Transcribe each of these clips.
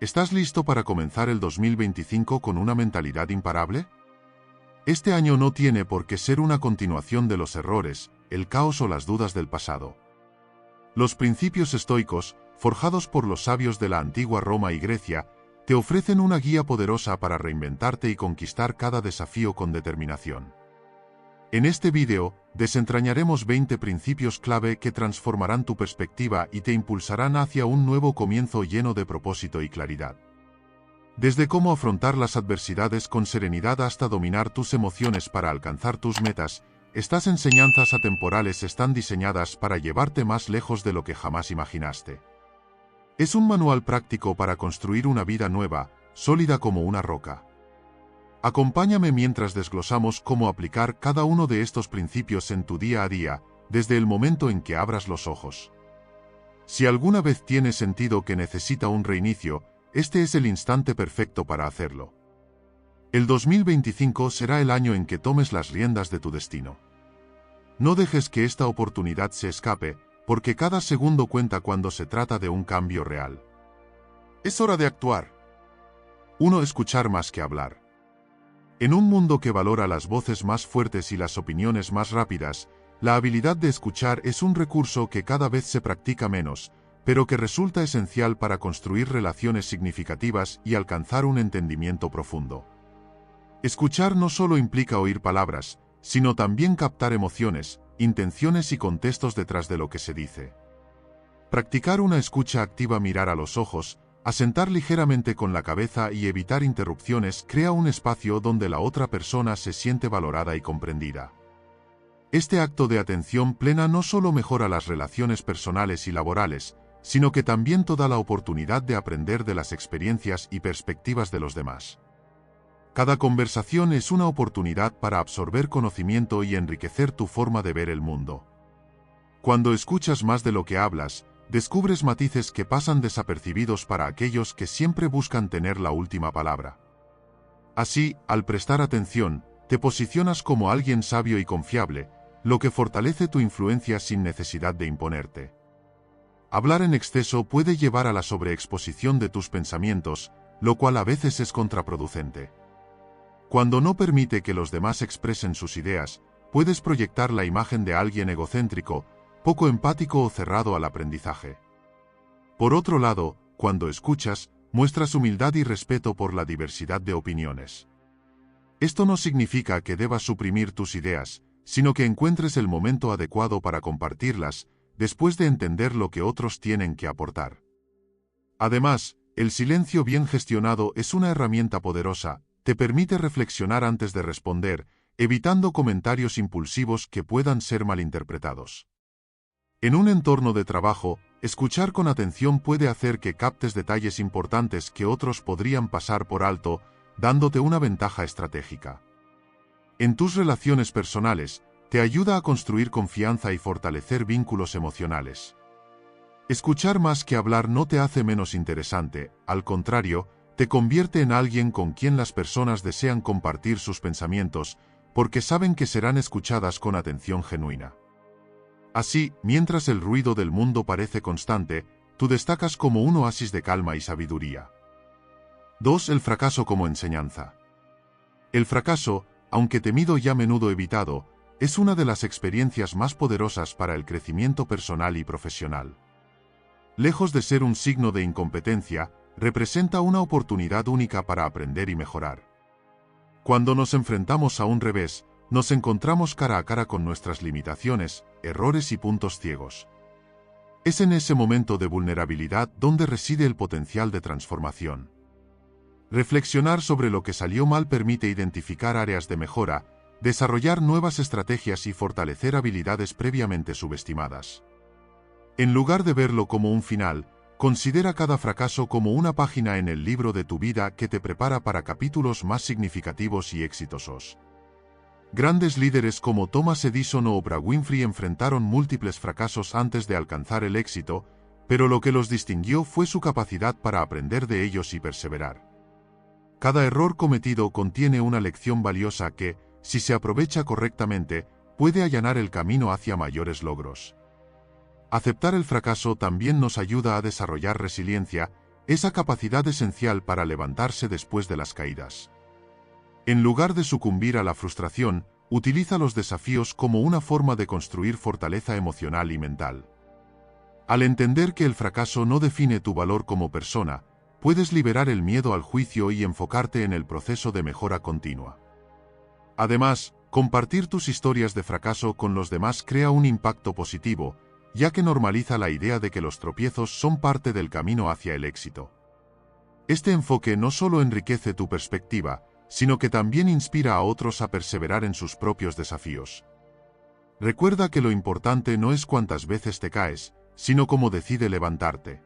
¿Estás listo para comenzar el 2025 con una mentalidad imparable? Este año no tiene por qué ser una continuación de los errores, el caos o las dudas del pasado. Los principios estoicos, forjados por los sabios de la antigua Roma y Grecia, te ofrecen una guía poderosa para reinventarte y conquistar cada desafío con determinación. En este vídeo, desentrañaremos 20 principios clave que transformarán tu perspectiva y te impulsarán hacia un nuevo comienzo lleno de propósito y claridad. Desde cómo afrontar las adversidades con serenidad hasta dominar tus emociones para alcanzar tus metas, estas enseñanzas atemporales están diseñadas para llevarte más lejos de lo que jamás imaginaste. Es un manual práctico para construir una vida nueva, sólida como una roca. Acompáñame mientras desglosamos cómo aplicar cada uno de estos principios en tu día a día, desde el momento en que abras los ojos. Si alguna vez tienes sentido que necesita un reinicio, este es el instante perfecto para hacerlo. El 2025 será el año en que tomes las riendas de tu destino. No dejes que esta oportunidad se escape, porque cada segundo cuenta cuando se trata de un cambio real. Es hora de actuar. 1. Escuchar más que hablar. En un mundo que valora las voces más fuertes y las opiniones más rápidas, la habilidad de escuchar es un recurso que cada vez se practica menos, pero que resulta esencial para construir relaciones significativas y alcanzar un entendimiento profundo. Escuchar no solo implica oír palabras, sino también captar emociones, intenciones y contextos detrás de lo que se dice. Practicar una escucha activa, mirar a los ojos, asentar ligeramente con la cabeza y evitar interrupciones crea un espacio donde la otra persona se siente valorada y comprendida. Este acto de atención plena no solo mejora las relaciones personales y laborales, sino que también te da la oportunidad de aprender de las experiencias y perspectivas de los demás. Cada conversación es una oportunidad para absorber conocimiento y enriquecer tu forma de ver el mundo. Cuando escuchas más de lo que hablas, descubres matices que pasan desapercibidos para aquellos que siempre buscan tener la última palabra. Así, al prestar atención, te posicionas como alguien sabio y confiable, lo que fortalece tu influencia sin necesidad de imponerte. Hablar en exceso puede llevar a la sobreexposición de tus pensamientos, lo cual a veces es contraproducente. Cuando no permite que los demás expresen sus ideas, puedes proyectar la imagen de alguien egocéntrico, poco empático o cerrado al aprendizaje. Por otro lado, cuando escuchas, muestras humildad y respeto por la diversidad de opiniones. Esto no significa que debas suprimir tus ideas, sino que encuentres el momento adecuado para compartirlas, después de entender lo que otros tienen que aportar. Además, el silencio bien gestionado es una herramienta poderosa, te permite reflexionar antes de responder, evitando comentarios impulsivos que puedan ser malinterpretados. En un entorno de trabajo, escuchar con atención puede hacer que captes detalles importantes que otros podrían pasar por alto, dándote una ventaja estratégica. En tus relaciones personales, te ayuda a construir confianza y fortalecer vínculos emocionales. Escuchar más que hablar no te hace menos interesante, al contrario, te convierte en alguien con quien las personas desean compartir sus pensamientos, porque saben que serán escuchadas con atención genuina. Así, mientras el ruido del mundo parece constante, tú destacas como un oasis de calma y sabiduría. 2. El fracaso como enseñanza. El fracaso, aunque temido y a menudo evitado, es una de las experiencias más poderosas para el crecimiento personal y profesional. Lejos de ser un signo de incompetencia, representa una oportunidad única para aprender y mejorar. Cuando nos enfrentamos a un revés, nos encontramos cara a cara con nuestras limitaciones, errores y puntos ciegos. Es en ese momento de vulnerabilidad donde reside el potencial de transformación. Reflexionar sobre lo que salió mal permite identificar áreas de mejora, desarrollar nuevas estrategias y fortalecer habilidades previamente subestimadas. En lugar de verlo como un final, considera cada fracaso como una página en el libro de tu vida que te prepara para capítulos más significativos y exitosos. Grandes líderes como Thomas Edison o Oprah Winfrey enfrentaron múltiples fracasos antes de alcanzar el éxito, pero lo que los distinguió fue su capacidad para aprender de ellos y perseverar. Cada error cometido contiene una lección valiosa que, si se aprovecha correctamente, puede allanar el camino hacia mayores logros. Aceptar el fracaso también nos ayuda a desarrollar resiliencia, esa capacidad esencial para levantarse después de las caídas. En lugar de sucumbir a la frustración, utiliza los desafíos como una forma de construir fortaleza emocional y mental. Al entender que el fracaso no define tu valor como persona, puedes liberar el miedo al juicio y enfocarte en el proceso de mejora continua. Además, compartir tus historias de fracaso con los demás crea un impacto positivo, ya que normaliza la idea de que los tropiezos son parte del camino hacia el éxito. Este enfoque no solo enriquece tu perspectiva, sino que también inspira a otros a perseverar en sus propios desafíos. Recuerda que lo importante no es cuántas veces te caes, sino cómo decide levantarte.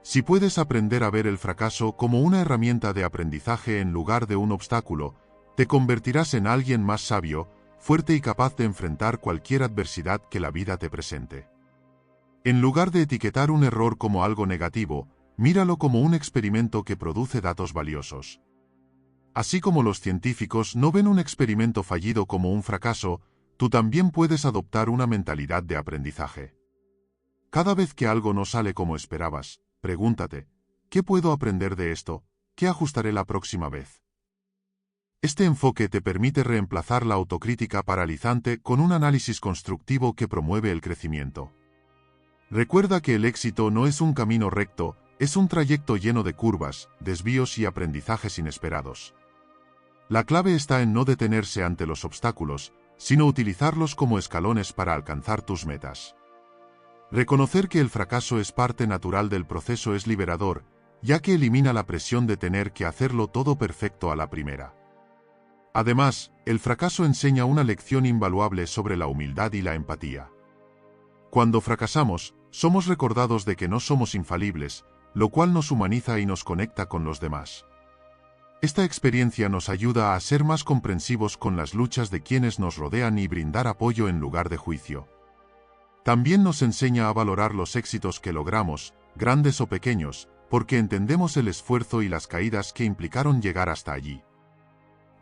Si puedes aprender a ver el fracaso como una herramienta de aprendizaje en lugar de un obstáculo, te convertirás en alguien más sabio, fuerte y capaz de enfrentar cualquier adversidad que la vida te presente. En lugar de etiquetar un error como algo negativo, míralo como un experimento que produce datos valiosos. Así como los científicos no ven un experimento fallido como un fracaso, tú también puedes adoptar una mentalidad de aprendizaje. Cada vez que algo no sale como esperabas, pregúntate, ¿qué puedo aprender de esto? ¿Qué ajustaré la próxima vez? Este enfoque te permite reemplazar la autocrítica paralizante con un análisis constructivo que promueve el crecimiento. Recuerda que el éxito no es un camino recto, es un trayecto lleno de curvas, desvíos y aprendizajes inesperados. La clave está en no detenerse ante los obstáculos, sino utilizarlos como escalones para alcanzar tus metas. Reconocer que el fracaso es parte natural del proceso es liberador, ya que elimina la presión de tener que hacerlo todo perfecto a la primera. Además, el fracaso enseña una lección invaluable sobre la humildad y la empatía. Cuando fracasamos, somos recordados de que no somos infalibles, lo cual nos humaniza y nos conecta con los demás. Esta experiencia nos ayuda a ser más comprensivos con las luchas de quienes nos rodean y brindar apoyo en lugar de juicio. También nos enseña a valorar los éxitos que logramos, grandes o pequeños, porque entendemos el esfuerzo y las caídas que implicaron llegar hasta allí.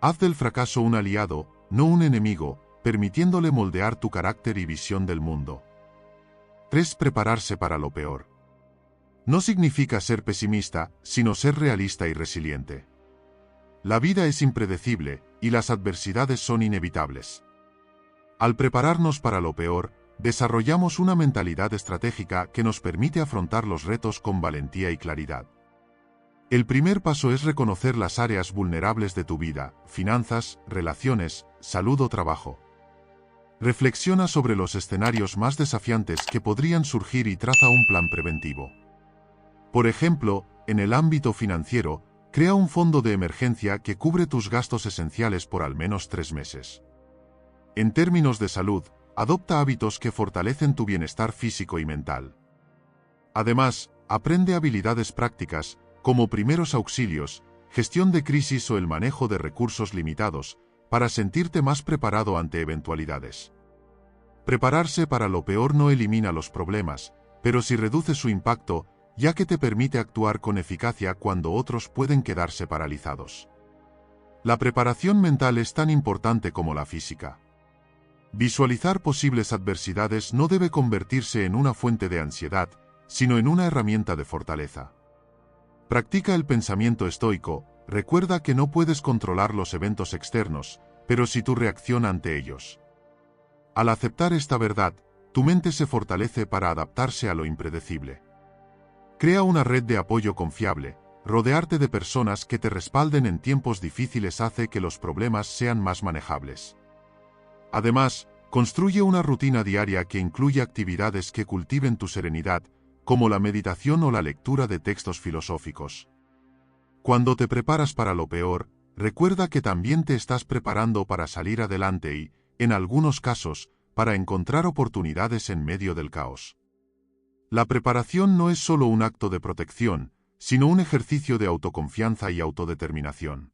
Haz del fracaso un aliado, no un enemigo, permitiéndole moldear tu carácter y visión del mundo. 3. Prepararse para lo peor. No significa ser pesimista, sino ser realista y resiliente. La vida es impredecible, y las adversidades son inevitables. Al prepararnos para lo peor, desarrollamos una mentalidad estratégica que nos permite afrontar los retos con valentía y claridad. El primer paso es reconocer las áreas vulnerables de tu vida, finanzas, relaciones, salud o trabajo. Reflexiona sobre los escenarios más desafiantes que podrían surgir y traza un plan preventivo. Por ejemplo, en el ámbito financiero, crea un fondo de emergencia que cubre tus gastos esenciales por al menos 3 meses. En términos de salud, adopta hábitos que fortalecen tu bienestar físico y mental. Además, aprende habilidades prácticas, como primeros auxilios, gestión de crisis o el manejo de recursos limitados, para sentirte más preparado ante eventualidades. Prepararse para lo peor no elimina los problemas, pero sí reduce su impacto, ya que te permite actuar con eficacia cuando otros pueden quedarse paralizados. La preparación mental es tan importante como la física. Visualizar posibles adversidades no debe convertirse en una fuente de ansiedad, sino en una herramienta de fortaleza. Practica el pensamiento estoico, recuerda que no puedes controlar los eventos externos, pero sí tu reacción ante ellos. Al aceptar esta verdad, tu mente se fortalece para adaptarse a lo impredecible. Crea una red de apoyo confiable, rodearte de personas que te respalden en tiempos difíciles hace que los problemas sean más manejables. Además, construye una rutina diaria que incluya actividades que cultiven tu serenidad, como la meditación o la lectura de textos filosóficos. Cuando te preparas para lo peor, recuerda que también te estás preparando para salir adelante y, en algunos casos, para encontrar oportunidades en medio del caos. La preparación no es solo un acto de protección, sino un ejercicio de autoconfianza y autodeterminación.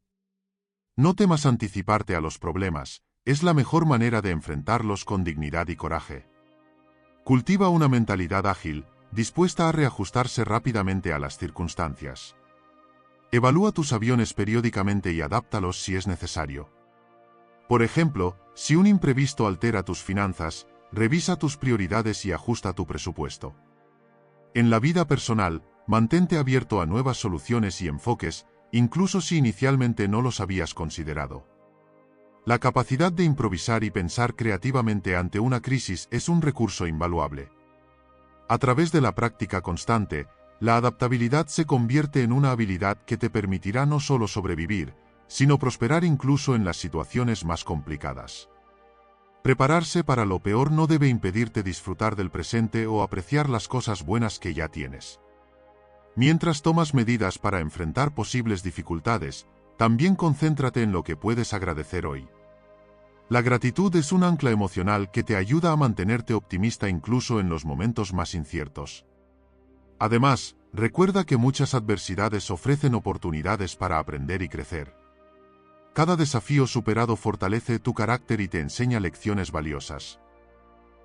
No temas anticiparte a los problemas, es la mejor manera de enfrentarlos con dignidad y coraje. Cultiva una mentalidad ágil, dispuesta a reajustarse rápidamente a las circunstancias. Evalúa tus aviones periódicamente y adáptalos si es necesario. Por ejemplo, si un imprevisto altera tus finanzas, revisa tus prioridades y ajusta tu presupuesto. En la vida personal, mantente abierto a nuevas soluciones y enfoques, incluso si inicialmente no los habías considerado. La capacidad de improvisar y pensar creativamente ante una crisis es un recurso invaluable. A través de la práctica constante, la adaptabilidad se convierte en una habilidad que te permitirá no solo sobrevivir, sino prosperar incluso en las situaciones más complicadas. Prepararse para lo peor no debe impedirte disfrutar del presente o apreciar las cosas buenas que ya tienes. Mientras tomas medidas para enfrentar posibles dificultades, también concéntrate en lo que puedes agradecer hoy. La gratitud es un ancla emocional que te ayuda a mantenerte optimista incluso en los momentos más inciertos. Además, recuerda que muchas adversidades ofrecen oportunidades para aprender y crecer. Cada desafío superado fortalece tu carácter y te enseña lecciones valiosas.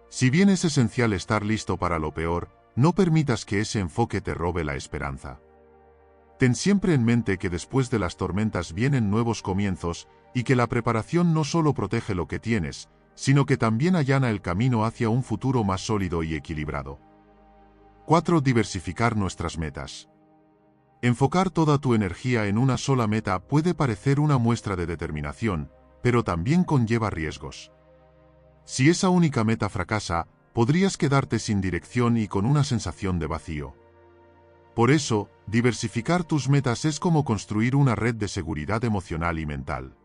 Si bien es esencial estar listo para lo peor, no permitas que ese enfoque te robe la esperanza. Ten siempre en mente que después de las tormentas vienen nuevos comienzos y que la preparación no solo protege lo que tienes, sino que también allana el camino hacia un futuro más sólido y equilibrado. 4. Diversificar nuestras metas. Enfocar toda tu energía en una sola meta puede parecer una muestra de determinación, pero también conlleva riesgos. Si esa única meta fracasa, podrías quedarte sin dirección y con una sensación de vacío. Por eso, diversificar tus metas es como construir una red de seguridad emocional y mental.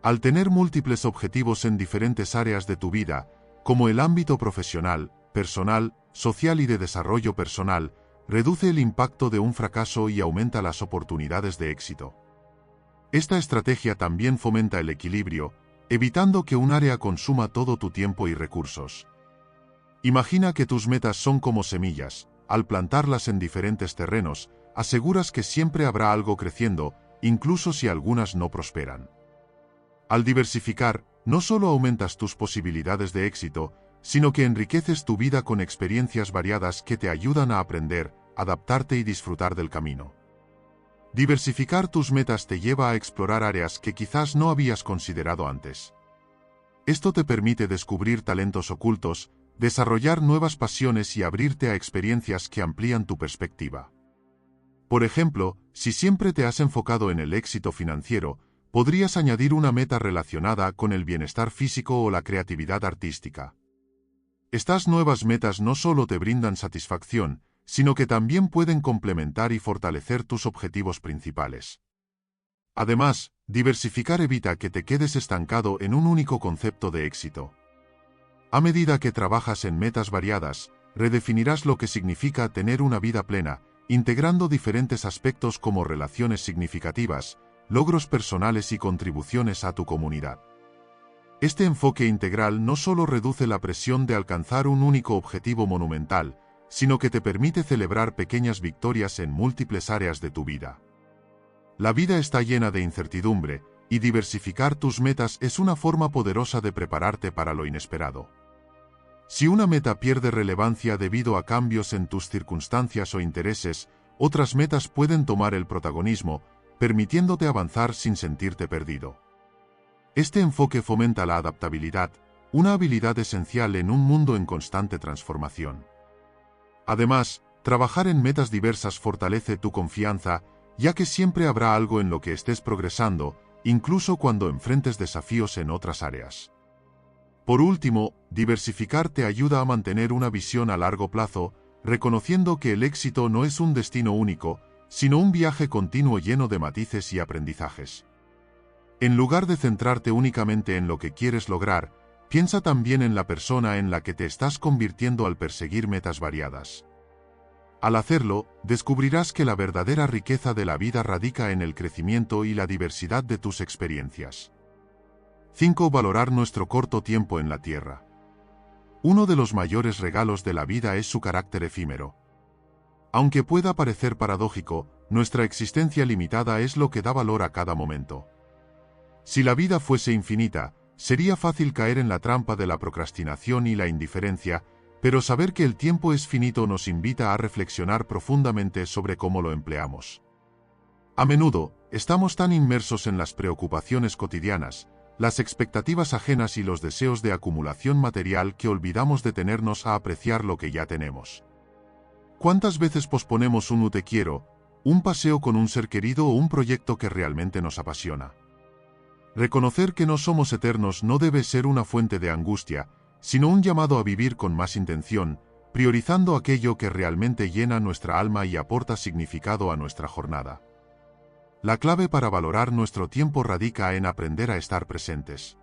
Al tener múltiples objetivos en diferentes áreas de tu vida, como el ámbito profesional, personal, social y de desarrollo personal, reduce el impacto de un fracaso y aumenta las oportunidades de éxito. Esta estrategia también fomenta el equilibrio, evitando que un área consuma todo tu tiempo y recursos. Imagina que tus metas son como semillas. Al plantarlas en diferentes terrenos, aseguras que siempre habrá algo creciendo, incluso si algunas no prosperan. Al diversificar, no solo aumentas tus posibilidades de éxito, sino que enriqueces tu vida con experiencias variadas que te ayudan a aprender, adaptarte y disfrutar del camino. Diversificar tus metas te lleva a explorar áreas que quizás no habías considerado antes. Esto te permite descubrir talentos ocultos, desarrollar nuevas pasiones y abrirte a experiencias que amplían tu perspectiva. Por ejemplo, si siempre te has enfocado en el éxito financiero, podrías añadir una meta relacionada con el bienestar físico o la creatividad artística. Estas nuevas metas no solo te brindan satisfacción, sino que también pueden complementar y fortalecer tus objetivos principales. Además, diversificar evita que te quedes estancado en un único concepto de éxito. A medida que trabajas en metas variadas, redefinirás lo que significa tener una vida plena, integrando diferentes aspectos como relaciones significativas, logros personales y contribuciones a tu comunidad. Este enfoque integral no solo reduce la presión de alcanzar un único objetivo monumental, sino que te permite celebrar pequeñas victorias en múltiples áreas de tu vida. La vida está llena de incertidumbre, y diversificar tus metas es una forma poderosa de prepararte para lo inesperado. Si una meta pierde relevancia debido a cambios en tus circunstancias o intereses, otras metas pueden tomar el protagonismo, permitiéndote avanzar sin sentirte perdido. Este enfoque fomenta la adaptabilidad, una habilidad esencial en un mundo en constante transformación. Además, trabajar en metas diversas fortalece tu confianza, ya que siempre habrá algo en lo que estés progresando, incluso cuando enfrentes desafíos en otras áreas. Por último, diversificar te ayuda a mantener una visión a largo plazo, reconociendo que el éxito no es un destino único, sino un viaje continuo lleno de matices y aprendizajes. En lugar de centrarte únicamente en lo que quieres lograr, piensa también en la persona en la que te estás convirtiendo al perseguir metas variadas. Al hacerlo, descubrirás que la verdadera riqueza de la vida radica en el crecimiento y la diversidad de tus experiencias. 5. Valorar nuestro corto tiempo en la Tierra. Uno de los mayores regalos de la vida es su carácter efímero. Aunque pueda parecer paradójico, nuestra existencia limitada es lo que da valor a cada momento. Si la vida fuese infinita, sería fácil caer en la trampa de la procrastinación y la indiferencia, pero saber que el tiempo es finito nos invita a reflexionar profundamente sobre cómo lo empleamos. A menudo, estamos tan inmersos en las preocupaciones cotidianas, las expectativas ajenas y los deseos de acumulación material que olvidamos detenernos a apreciar lo que ya tenemos. ¿Cuántas veces posponemos un te quiero, un paseo con un ser querido o un proyecto que realmente nos apasiona? Reconocer que no somos eternos no debe ser una fuente de angustia, sino un llamado a vivir con más intención, priorizando aquello que realmente llena nuestra alma y aporta significado a nuestra jornada. La clave para valorar nuestro tiempo radica en aprender a estar presentes.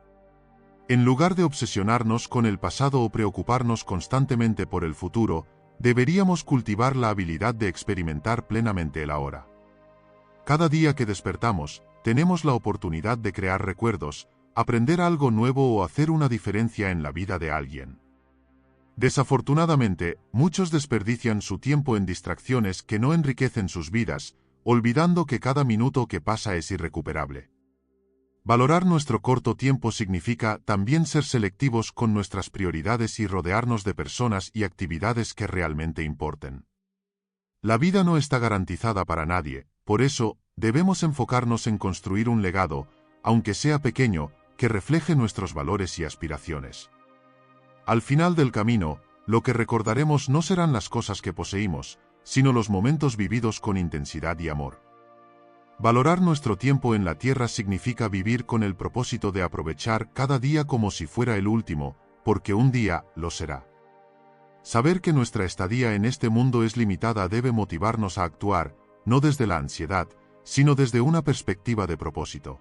En lugar de obsesionarnos con el pasado o preocuparnos constantemente por el futuro, deberíamos cultivar la habilidad de experimentar plenamente el ahora. Cada día que despertamos, tenemos la oportunidad de crear recuerdos, aprender algo nuevo o hacer una diferencia en la vida de alguien. Desafortunadamente, muchos desperdician su tiempo en distracciones que no enriquecen sus vidas, olvidando que cada minuto que pasa es irrecuperable. Valorar nuestro corto tiempo significa también ser selectivos con nuestras prioridades y rodearnos de personas y actividades que realmente importen. La vida no está garantizada para nadie, por eso, debemos enfocarnos en construir un legado, aunque sea pequeño, que refleje nuestros valores y aspiraciones. Al final del camino, lo que recordaremos no serán las cosas que poseímos, sino los momentos vividos con intensidad y amor. Valorar nuestro tiempo en la tierra significa vivir con el propósito de aprovechar cada día como si fuera el último, porque un día lo será. Saber que nuestra estadía en este mundo es limitada debe motivarnos a actuar, no desde la ansiedad, sino desde una perspectiva de propósito.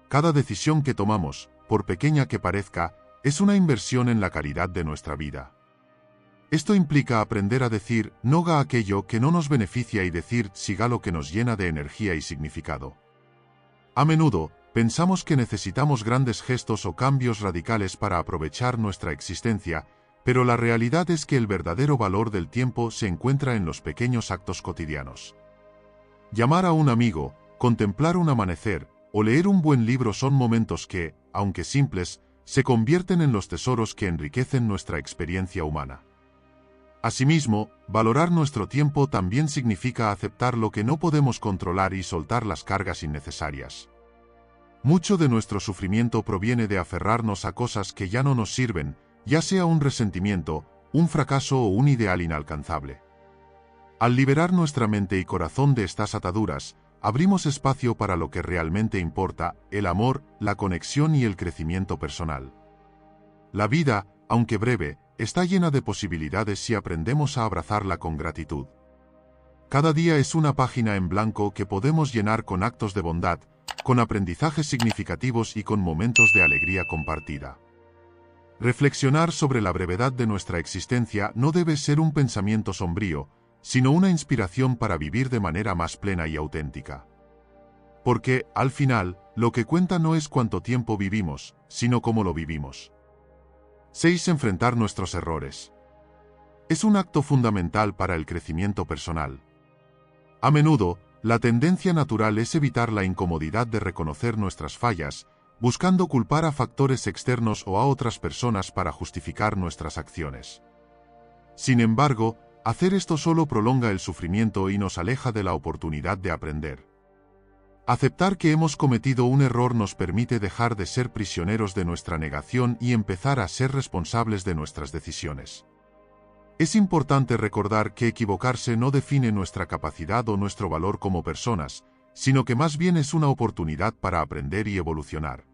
Cada decisión que tomamos, por pequeña que parezca, es una inversión en la calidad de nuestra vida. Esto implica aprender a decir no a aquello que no nos beneficia y decir sí a lo que nos llena de energía y significado. A menudo, pensamos que necesitamos grandes gestos o cambios radicales para aprovechar nuestra existencia, pero la realidad es que el verdadero valor del tiempo se encuentra en los pequeños actos cotidianos. Llamar a un amigo, contemplar un amanecer o leer un buen libro son momentos que, aunque simples, se convierten en los tesoros que enriquecen nuestra experiencia humana. Asimismo, valorar nuestro tiempo también significa aceptar lo que no podemos controlar y soltar las cargas innecesarias. Mucho de nuestro sufrimiento proviene de aferrarnos a cosas que ya no nos sirven, ya sea un resentimiento, un fracaso o un ideal inalcanzable. Al liberar nuestra mente y corazón de estas ataduras, abrimos espacio para lo que realmente importa, el amor, la conexión y el crecimiento personal. La vida, aunque breve, está llena de posibilidades si aprendemos a abrazarla con gratitud. Cada día es una página en blanco que podemos llenar con actos de bondad, con aprendizajes significativos y con momentos de alegría compartida. Reflexionar sobre la brevedad de nuestra existencia no debe ser un pensamiento sombrío, sino una inspiración para vivir de manera más plena y auténtica. Porque, al final, lo que cuenta no es cuánto tiempo vivimos, sino cómo lo vivimos. 6. Enfrentar nuestros errores. Es un acto fundamental para el crecimiento personal. A menudo, la tendencia natural es evitar la incomodidad de reconocer nuestras fallas, buscando culpar a factores externos o a otras personas para justificar nuestras acciones. Sin embargo, hacer esto solo prolonga el sufrimiento y nos aleja de la oportunidad de aprender. Aceptar que hemos cometido un error nos permite dejar de ser prisioneros de nuestra negación y empezar a ser responsables de nuestras decisiones. Es importante recordar que equivocarse no define nuestra capacidad o nuestro valor como personas, sino que más bien es una oportunidad para aprender y evolucionar.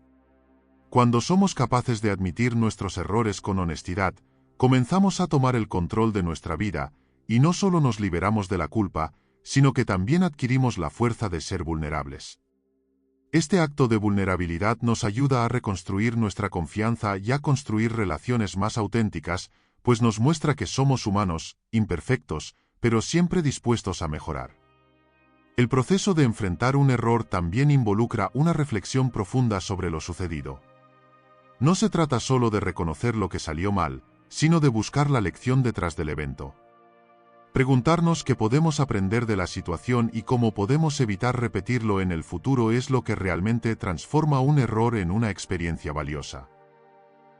Cuando somos capaces de admitir nuestros errores con honestidad, comenzamos a tomar el control de nuestra vida, y no solo nos liberamos de la culpa, sino que también adquirimos la fuerza de ser vulnerables. Este acto de vulnerabilidad nos ayuda a reconstruir nuestra confianza y a construir relaciones más auténticas, pues nos muestra que somos humanos, imperfectos, pero siempre dispuestos a mejorar. El proceso de enfrentar un error también involucra una reflexión profunda sobre lo sucedido. No se trata solo de reconocer lo que salió mal, sino de buscar la lección detrás del evento. Preguntarnos qué podemos aprender de la situación y cómo podemos evitar repetirlo en el futuro es lo que realmente transforma un error en una experiencia valiosa.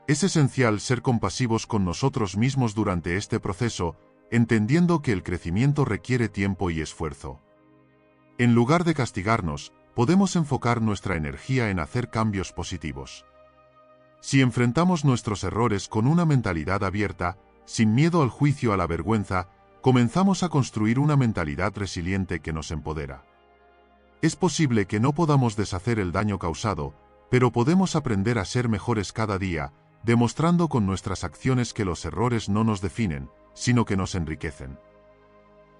Es esencial ser compasivos con nosotros mismos durante este proceso, entendiendo que el crecimiento requiere tiempo y esfuerzo. En lugar de castigarnos, podemos enfocar nuestra energía en hacer cambios positivos. Si enfrentamos nuestros errores con una mentalidad abierta, sin miedo al juicio o a la vergüenza, comenzamos a construir una mentalidad resiliente que nos empodera. Es posible que no podamos deshacer el daño causado, pero podemos aprender a ser mejores cada día, demostrando con nuestras acciones que los errores no nos definen, sino que nos enriquecen.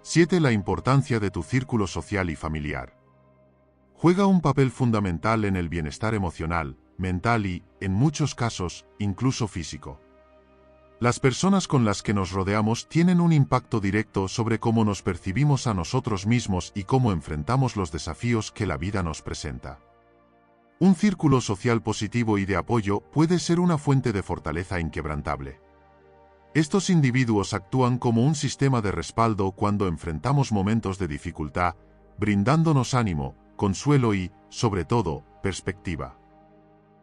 7. La importancia de tu círculo social y familiar. Juega un papel fundamental en el bienestar emocional, mental y, en muchos casos, incluso físico. Las personas con las que nos rodeamos tienen un impacto directo sobre cómo nos percibimos a nosotros mismos y cómo enfrentamos los desafíos que la vida nos presenta. Un círculo social positivo y de apoyo puede ser una fuente de fortaleza inquebrantable. Estos individuos actúan como un sistema de respaldo cuando enfrentamos momentos de dificultad, brindándonos ánimo, consuelo y, sobre todo, perspectiva.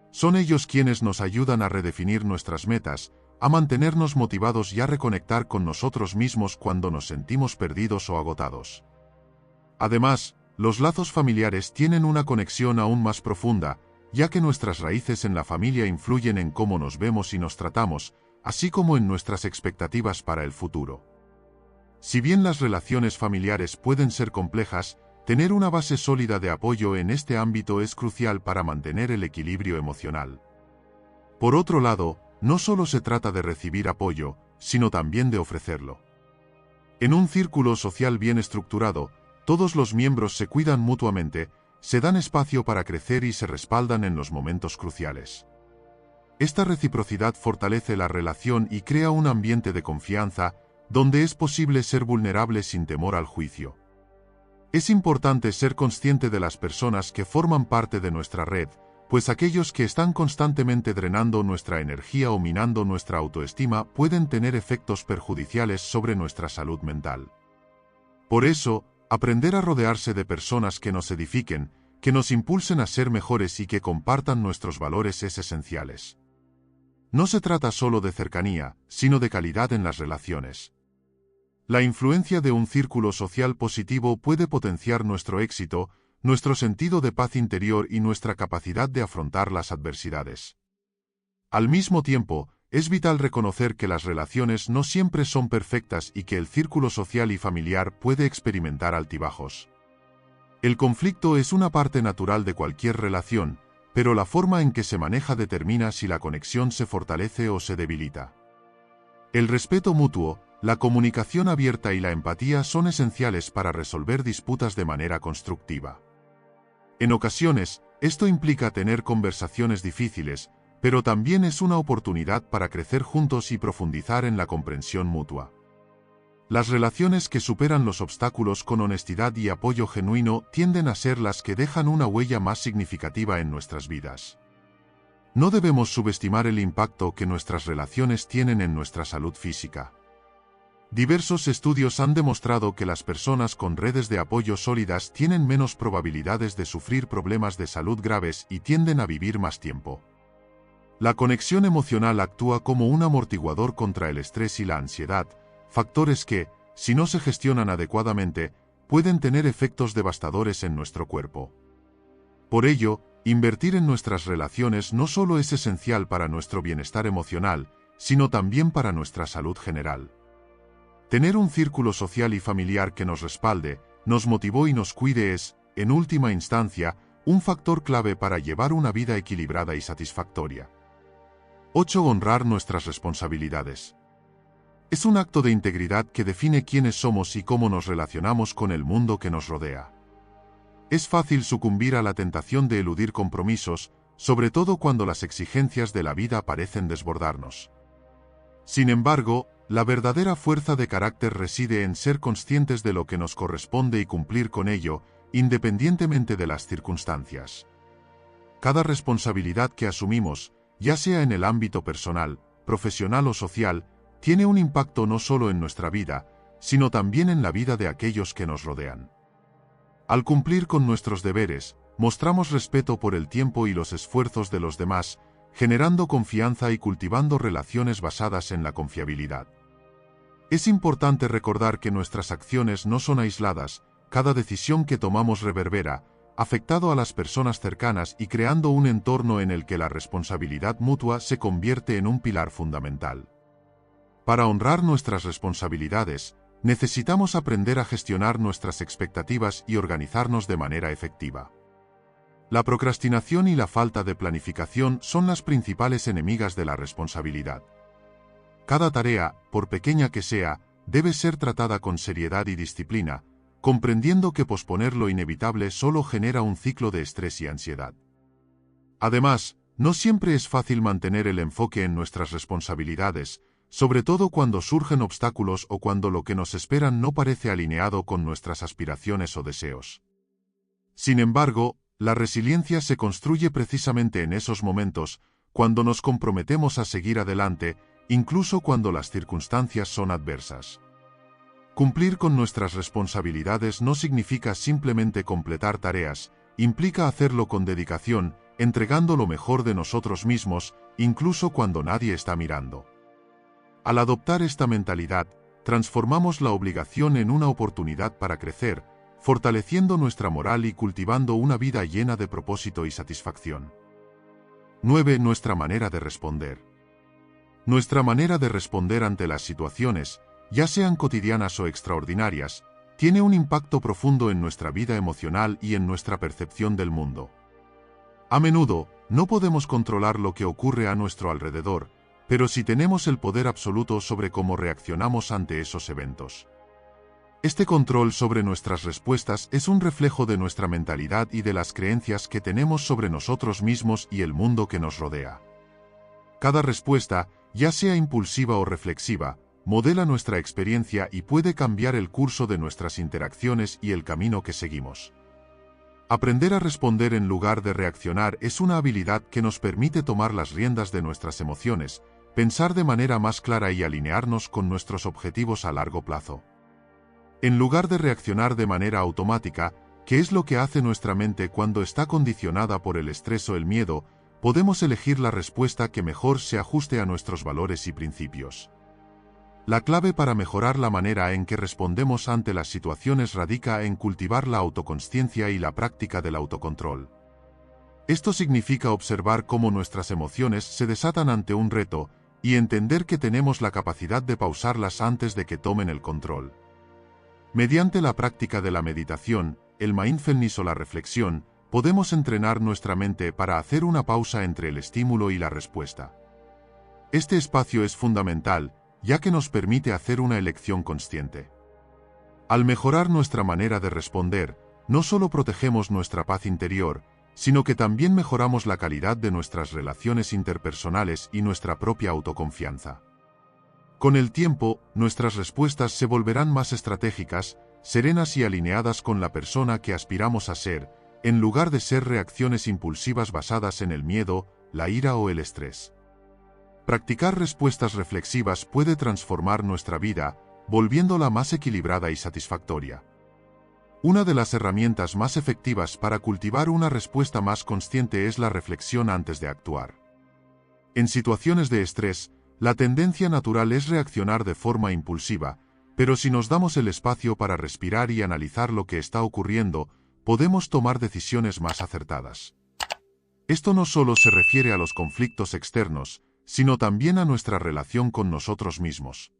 Son ellos quienes nos ayudan a redefinir nuestras metas, a mantenernos motivados y a reconectar con nosotros mismos cuando nos sentimos perdidos o agotados. Además, los lazos familiares tienen una conexión aún más profunda, ya que nuestras raíces en la familia influyen en cómo nos vemos y nos tratamos, así como en nuestras expectativas para el futuro. Si bien las relaciones familiares pueden ser complejas, tener una base sólida de apoyo en este ámbito es crucial para mantener el equilibrio emocional. Por otro lado, no solo se trata de recibir apoyo, sino también de ofrecerlo. En un círculo social bien estructurado, todos los miembros se cuidan mutuamente, se dan espacio para crecer y se respaldan en los momentos cruciales. Esta reciprocidad fortalece la relación y crea un ambiente de confianza, donde es posible ser vulnerable sin temor al juicio. Es importante ser consciente de las personas que forman parte de nuestra red, pues aquellos que están constantemente drenando nuestra energía o minando nuestra autoestima pueden tener efectos perjudiciales sobre nuestra salud mental. Por eso, aprender a rodearse de personas que nos edifiquen, que nos impulsen a ser mejores y que compartan nuestros valores es esencial. No se trata solo de cercanía, sino de calidad en las relaciones. La influencia de un círculo social positivo puede potenciar nuestro éxito, nuestro sentido de paz interior y nuestra capacidad de afrontar las adversidades. Al mismo tiempo, es vital reconocer que las relaciones no siempre son perfectas y que el círculo social y familiar puede experimentar altibajos. El conflicto es una parte natural de cualquier relación, pero la forma en que se maneja determina si la conexión se fortalece o se debilita. El respeto mutuo, la comunicación abierta y la empatía son esenciales para resolver disputas de manera constructiva. En ocasiones, esto implica tener conversaciones difíciles, pero también es una oportunidad para crecer juntos y profundizar en la comprensión mutua. Las relaciones que superan los obstáculos con honestidad y apoyo genuino tienden a ser las que dejan una huella más significativa en nuestras vidas. No debemos subestimar el impacto que nuestras relaciones tienen en nuestra salud física. Diversos estudios han demostrado que las personas con redes de apoyo sólidas tienen menos probabilidades de sufrir problemas de salud graves y tienden a vivir más tiempo. La conexión emocional actúa como un amortiguador contra el estrés y la ansiedad, factores que, si no se gestionan adecuadamente, pueden tener efectos devastadores en nuestro cuerpo. Por ello, invertir en nuestras relaciones no solo es esencial para nuestro bienestar emocional, sino también para nuestra salud general. Tener un círculo social y familiar que nos respalde, nos motive y nos cuide es, en última instancia, un factor clave para llevar una vida equilibrada y satisfactoria. 8. Honrar nuestras responsabilidades. Es un acto de integridad que define quiénes somos y cómo nos relacionamos con el mundo que nos rodea. Es fácil sucumbir a la tentación de eludir compromisos, sobre todo cuando las exigencias de la vida parecen desbordarnos. Sin embargo, la verdadera fuerza de carácter reside en ser conscientes de lo que nos corresponde y cumplir con ello, independientemente de las circunstancias. Cada responsabilidad que asumimos, ya sea en el ámbito personal, profesional o social, tiene un impacto no solo en nuestra vida, sino también en la vida de aquellos que nos rodean. Al cumplir con nuestros deberes, mostramos respeto por el tiempo y los esfuerzos de los demás, generando confianza y cultivando relaciones basadas en la confiabilidad. Es importante recordar que nuestras acciones no son aisladas, cada decisión que tomamos reverbera, afectando a las personas cercanas y creando un entorno en el que la responsabilidad mutua se convierte en un pilar fundamental. Para honrar nuestras responsabilidades, necesitamos aprender a gestionar nuestras expectativas y organizarnos de manera efectiva. La procrastinación y la falta de planificación son las principales enemigas de la responsabilidad. Cada tarea, por pequeña que sea, debe ser tratada con seriedad y disciplina, comprendiendo que posponer lo inevitable solo genera un ciclo de estrés y ansiedad. Además, no siempre es fácil mantener el enfoque en nuestras responsabilidades, sobre todo cuando surgen obstáculos o cuando lo que nos esperan no parece alineado con nuestras aspiraciones o deseos. Sin embargo, la resiliencia se construye precisamente en esos momentos, cuando nos comprometemos a seguir adelante, incluso cuando las circunstancias son adversas. Cumplir con nuestras responsabilidades no significa simplemente completar tareas, implica hacerlo con dedicación, entregando lo mejor de nosotros mismos, incluso cuando nadie está mirando. Al adoptar esta mentalidad, transformamos la obligación en una oportunidad para crecer, fortaleciendo nuestra moral y cultivando una vida llena de propósito y satisfacción. 9. Nuestra manera de responder. Nuestra manera de responder ante las situaciones, ya sean cotidianas o extraordinarias, tiene un impacto profundo en nuestra vida emocional y en nuestra percepción del mundo. A menudo, no podemos controlar lo que ocurre a nuestro alrededor, pero sí tenemos el poder absoluto sobre cómo reaccionamos ante esos eventos. Este control sobre nuestras respuestas es un reflejo de nuestra mentalidad y de las creencias que tenemos sobre nosotros mismos y el mundo que nos rodea. Cada respuesta, ya sea impulsiva o reflexiva, modela nuestra experiencia y puede cambiar el curso de nuestras interacciones y el camino que seguimos. Aprender a responder en lugar de reaccionar es una habilidad que nos permite tomar las riendas de nuestras emociones, pensar de manera más clara y alinearnos con nuestros objetivos a largo plazo. En lugar de reaccionar de manera automática, que es lo que hace nuestra mente cuando está condicionada por el estrés o el miedo, podemos elegir la respuesta que mejor se ajuste a nuestros valores y principios. La clave para mejorar la manera en que respondemos ante las situaciones radica en cultivar la autoconsciencia y la práctica del autocontrol. Esto significa observar cómo nuestras emociones se desatan ante un reto y entender que tenemos la capacidad de pausarlas antes de que tomen el control. Mediante la práctica de la meditación, el mindfulness o la reflexión, podemos entrenar nuestra mente para hacer una pausa entre el estímulo y la respuesta. Este espacio es fundamental, ya que nos permite hacer una elección consciente. Al mejorar nuestra manera de responder, no solo protegemos nuestra paz interior, sino que también mejoramos la calidad de nuestras relaciones interpersonales y nuestra propia autoconfianza. Con el tiempo, nuestras respuestas se volverán más estratégicas, serenas y alineadas con la persona que aspiramos a ser, en lugar de ser reacciones impulsivas basadas en el miedo, la ira o el estrés. Practicar respuestas reflexivas puede transformar nuestra vida, volviéndola más equilibrada y satisfactoria. Una de las herramientas más efectivas para cultivar una respuesta más consciente es la reflexión antes de actuar. En situaciones de estrés, la tendencia natural es reaccionar de forma impulsiva, pero si nos damos el espacio para respirar y analizar lo que está ocurriendo, podemos tomar decisiones más acertadas. Esto no solo se refiere a los conflictos externos, sino también a nuestra relación con nosotros mismos.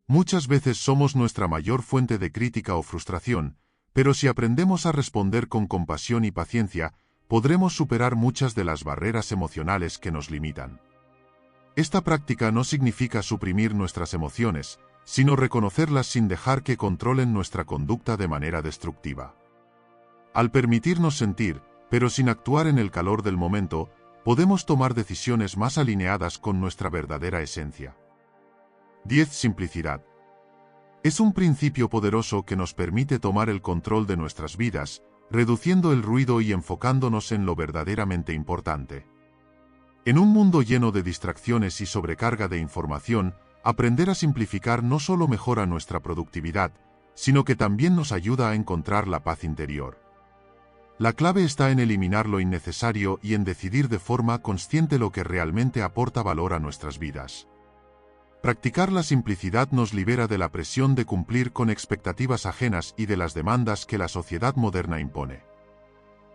Muchas veces somos nuestra mayor fuente de crítica o frustración, pero si aprendemos a responder con compasión y paciencia, podremos superar muchas de las barreras emocionales que nos limitan. Esta práctica no significa suprimir nuestras emociones, sino reconocerlas sin dejar que controlen nuestra conducta de manera destructiva. Al permitirnos sentir, pero sin actuar en el calor del momento, podemos tomar decisiones más alineadas con nuestra verdadera esencia. 10. Simplicidad. Es un principio poderoso que nos permite tomar el control de nuestras vidas, reduciendo el ruido y enfocándonos en lo verdaderamente importante. En un mundo lleno de distracciones y sobrecarga de información, aprender a simplificar no solo mejora nuestra productividad, sino que también nos ayuda a encontrar la paz interior. La clave está en eliminar lo innecesario y en decidir de forma consciente lo que realmente aporta valor a nuestras vidas. Practicar la simplicidad nos libera de la presión de cumplir con expectativas ajenas y de las demandas que la sociedad moderna impone.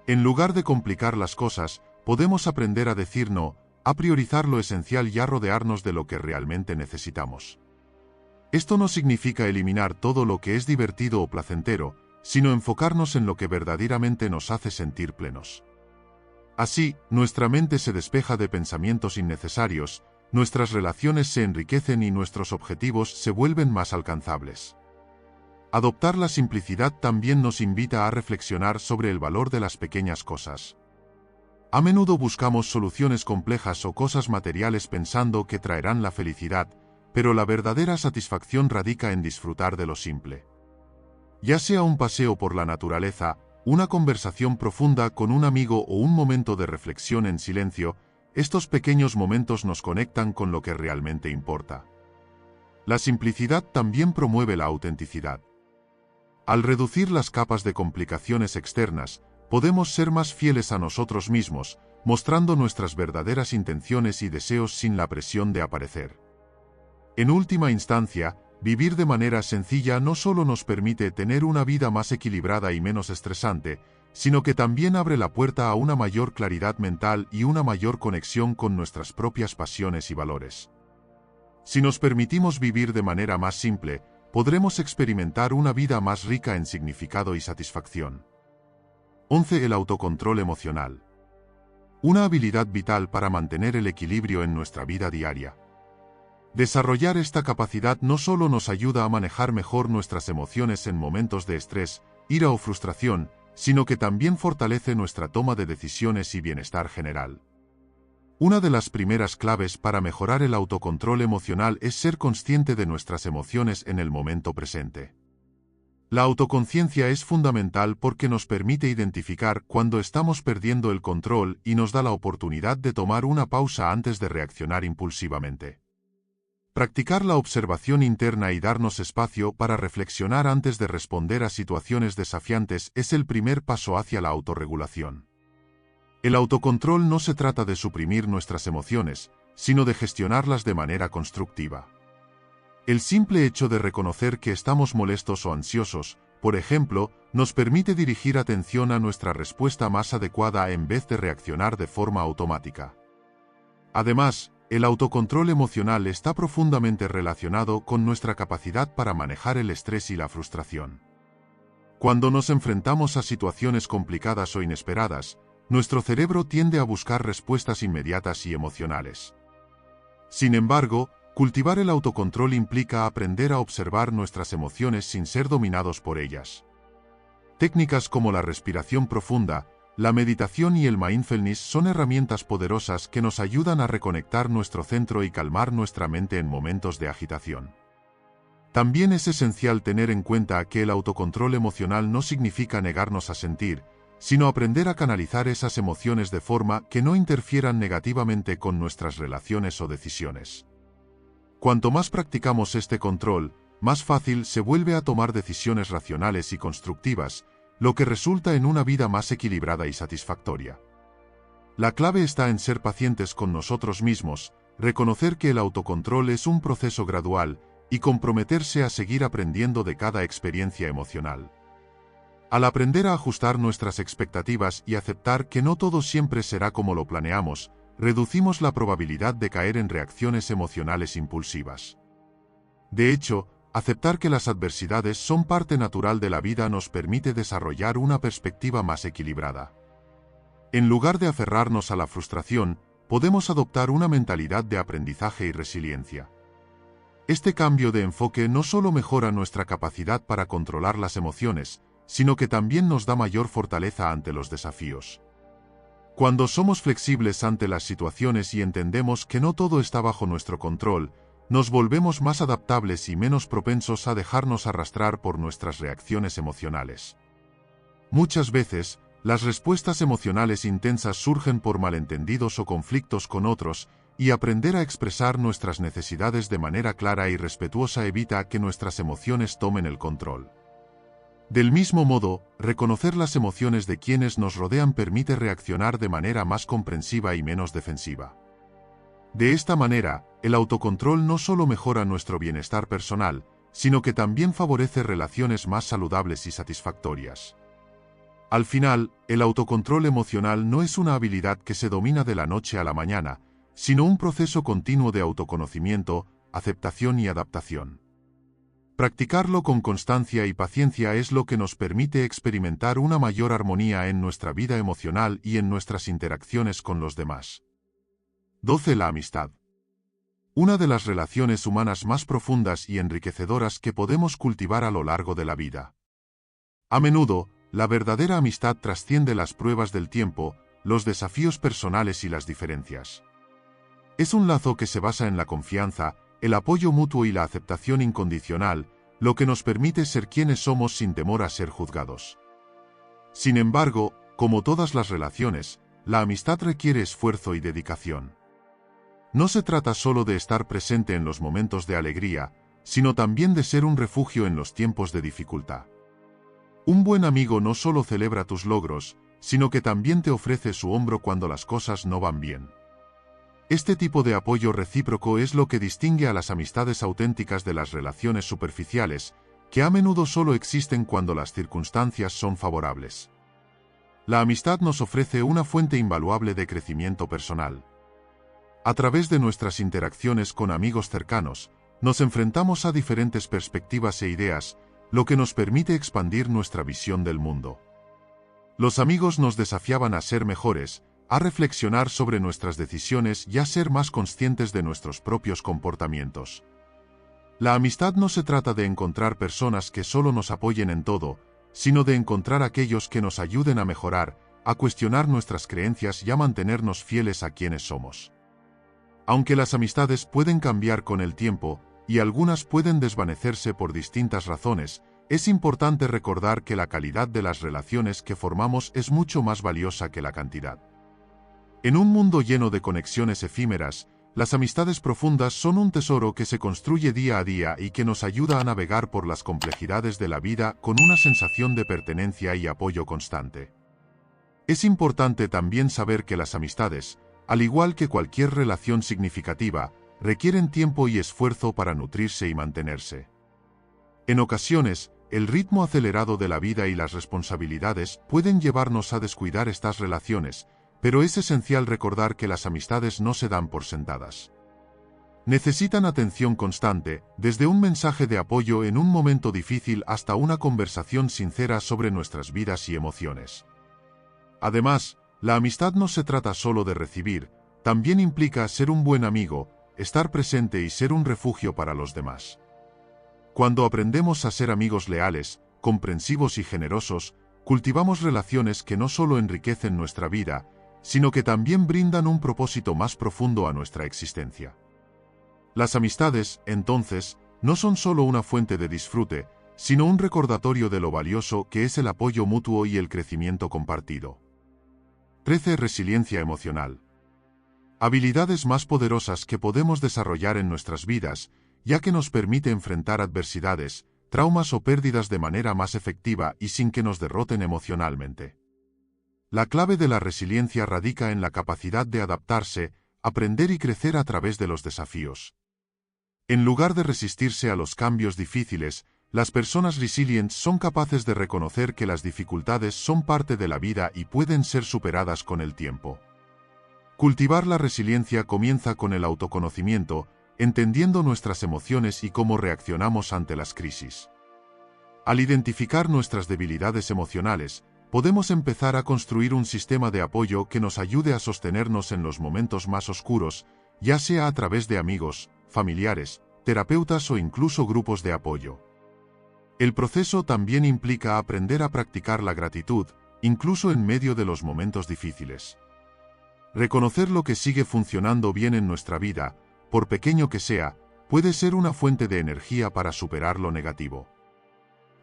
En lugar de complicar las cosas, podemos aprender a decir no, a priorizar lo esencial y a rodearnos de lo que realmente necesitamos. Esto no significa eliminar todo lo que es divertido o placentero, sino enfocarnos en lo que verdaderamente nos hace sentir plenos. Así, nuestra mente se despeja de pensamientos innecesarios, nuestras relaciones se enriquecen y nuestros objetivos se vuelven más alcanzables. Adoptar la simplicidad también nos invita a reflexionar sobre el valor de las pequeñas cosas. A menudo buscamos soluciones complejas o cosas materiales pensando que traerán la felicidad, pero la verdadera satisfacción radica en disfrutar de lo simple. Ya sea un paseo por la naturaleza, una conversación profunda con un amigo o un momento de reflexión en silencio, estos pequeños momentos nos conectan con lo que realmente importa. La simplicidad también promueve la autenticidad. Al reducir las capas de complicaciones externas, podemos ser más fieles a nosotros mismos, mostrando nuestras verdaderas intenciones y deseos sin la presión de aparecer. En última instancia, vivir de manera sencilla no solo nos permite tener una vida más equilibrada y menos estresante, sino que también abre la puerta a una mayor claridad mental y una mayor conexión con nuestras propias pasiones y valores. Si nos permitimos vivir de manera más simple, podremos experimentar una vida más rica en significado y satisfacción. 11. El autocontrol emocional. Una habilidad vital para mantener el equilibrio en nuestra vida diaria. Desarrollar esta capacidad no solo nos ayuda a manejar mejor nuestras emociones en momentos de estrés, ira o frustración, sino que también fortalece nuestra toma de decisiones y bienestar general. Una de las primeras claves para mejorar el autocontrol emocional es ser consciente de nuestras emociones en el momento presente. La autoconciencia es fundamental porque nos permite identificar cuando estamos perdiendo el control y nos da la oportunidad de tomar una pausa antes de reaccionar impulsivamente. Practicar la observación interna y darnos espacio para reflexionar antes de responder a situaciones desafiantes es el primer paso hacia la autorregulación. El autocontrol no se trata de suprimir nuestras emociones, sino de gestionarlas de manera constructiva. El simple hecho de reconocer que estamos molestos o ansiosos, por ejemplo, nos permite dirigir atención a nuestra respuesta más adecuada en vez de reaccionar de forma automática. Además, el autocontrol emocional está profundamente relacionado con nuestra capacidad para manejar el estrés y la frustración. Cuando nos enfrentamos a situaciones complicadas o inesperadas, nuestro cerebro tiende a buscar respuestas inmediatas y emocionales. Sin embargo, cultivar el autocontrol implica aprender a observar nuestras emociones sin ser dominados por ellas. Técnicas como la respiración profunda, la meditación y el mindfulness son herramientas poderosas que nos ayudan a reconectar nuestro centro y calmar nuestra mente en momentos de agitación. También es esencial tener en cuenta que el autocontrol emocional no significa negarnos a sentir, sino aprender a canalizar esas emociones de forma que no interfieran negativamente con nuestras relaciones o decisiones. Cuanto más practicamos este control, más fácil se vuelve a tomar decisiones racionales y constructivas, lo que resulta en una vida más equilibrada y satisfactoria. La clave está en ser pacientes con nosotros mismos, reconocer que el autocontrol es un proceso gradual y comprometerse a seguir aprendiendo de cada experiencia emocional. Al aprender a ajustar nuestras expectativas y aceptar que no todo siempre será como lo planeamos, reducimos la probabilidad de caer en reacciones emocionales impulsivas. De hecho, aceptar que las adversidades son parte natural de la vida nos permite desarrollar una perspectiva más equilibrada. En lugar de aferrarnos a la frustración, podemos adoptar una mentalidad de aprendizaje y resiliencia. Este cambio de enfoque no solo mejora nuestra capacidad para controlar las emociones, sino que también nos da mayor fortaleza ante los desafíos. Cuando somos flexibles ante las situaciones y entendemos que no todo está bajo nuestro control, nos volvemos más adaptables y menos propensos a dejarnos arrastrar por nuestras reacciones emocionales. Muchas veces, las respuestas emocionales intensas surgen por malentendidos o conflictos con otros, y aprender a expresar nuestras necesidades de manera clara y respetuosa evita que nuestras emociones tomen el control. Del mismo modo, reconocer las emociones de quienes nos rodean permite reaccionar de manera más comprensiva y menos defensiva. De esta manera, el autocontrol no solo mejora nuestro bienestar personal, sino que también favorece relaciones más saludables y satisfactorias. Al final, el autocontrol emocional no es una habilidad que se domina de la noche a la mañana, sino un proceso continuo de autoconocimiento, aceptación y adaptación. Practicarlo con constancia y paciencia es lo que nos permite experimentar una mayor armonía en nuestra vida emocional y en nuestras interacciones con los demás. 12. La amistad. Una de las relaciones humanas más profundas y enriquecedoras que podemos cultivar a lo largo de la vida. A menudo, la verdadera amistad trasciende las pruebas del tiempo, los desafíos personales y las diferencias. Es un lazo que se basa en la confianza, el apoyo mutuo y la aceptación incondicional, lo que nos permite ser quienes somos sin temor a ser juzgados. Sin embargo, como todas las relaciones, la amistad requiere esfuerzo y dedicación. No se trata solo de estar presente en los momentos de alegría, sino también de ser un refugio en los tiempos de dificultad. Un buen amigo no solo celebra tus logros, sino que también te ofrece su hombro cuando las cosas no van bien. Este tipo de apoyo recíproco es lo que distingue a las amistades auténticas de las relaciones superficiales, que a menudo solo existen cuando las circunstancias son favorables. La amistad nos ofrece una fuente invaluable de crecimiento personal. A través de nuestras interacciones con amigos cercanos, nos enfrentamos a diferentes perspectivas e ideas, lo que nos permite expandir nuestra visión del mundo. Los amigos nos desafiaban a ser mejores, a reflexionar sobre nuestras decisiones y a ser más conscientes de nuestros propios comportamientos. La amistad no se trata de encontrar personas que solo nos apoyen en todo, sino de encontrar aquellos que nos ayuden a mejorar, a cuestionar nuestras creencias y a mantenernos fieles a quienes somos. Aunque las amistades pueden cambiar con el tiempo, y algunas pueden desvanecerse por distintas razones, es importante recordar que la calidad de las relaciones que formamos es mucho más valiosa que la cantidad. En un mundo lleno de conexiones efímeras, las amistades profundas son un tesoro que se construye día a día y que nos ayuda a navegar por las complejidades de la vida con una sensación de pertenencia y apoyo constante. Es importante también saber que las amistades, al igual que cualquier relación significativa, requieren tiempo y esfuerzo para nutrirse y mantenerse. En ocasiones, el ritmo acelerado de la vida y las responsabilidades pueden llevarnos a descuidar estas relaciones, pero es esencial recordar que las amistades no se dan por sentadas. Necesitan atención constante, desde un mensaje de apoyo en un momento difícil hasta una conversación sincera sobre nuestras vidas y emociones. Además, la amistad no se trata solo de recibir, también implica ser un buen amigo, estar presente y ser un refugio para los demás. Cuando aprendemos a ser amigos leales, comprensivos y generosos, cultivamos relaciones que no solo enriquecen nuestra vida, sino que también brindan un propósito más profundo a nuestra existencia. Las amistades, entonces, no son solo una fuente de disfrute, sino un recordatorio de lo valioso que es el apoyo mutuo y el crecimiento compartido. 13. Resiliencia emocional. Habilidades más poderosas que podemos desarrollar en nuestras vidas, ya que nos permite enfrentar adversidades, traumas o pérdidas de manera más efectiva y sin que nos derroten emocionalmente. La clave de la resiliencia radica en la capacidad de adaptarse, aprender y crecer a través de los desafíos. En lugar de resistirse a los cambios difíciles, las personas resilientes son capaces de reconocer que las dificultades son parte de la vida y pueden ser superadas con el tiempo. Cultivar la resiliencia comienza con el autoconocimiento, entendiendo nuestras emociones y cómo reaccionamos ante las crisis. Al identificar nuestras debilidades emocionales, podemos empezar a construir un sistema de apoyo que nos ayude a sostenernos en los momentos más oscuros, ya sea a través de amigos, familiares, terapeutas o incluso grupos de apoyo. El proceso también implica aprender a practicar la gratitud, incluso en medio de los momentos difíciles. Reconocer lo que sigue funcionando bien en nuestra vida, por pequeño que sea, puede ser una fuente de energía para superar lo negativo.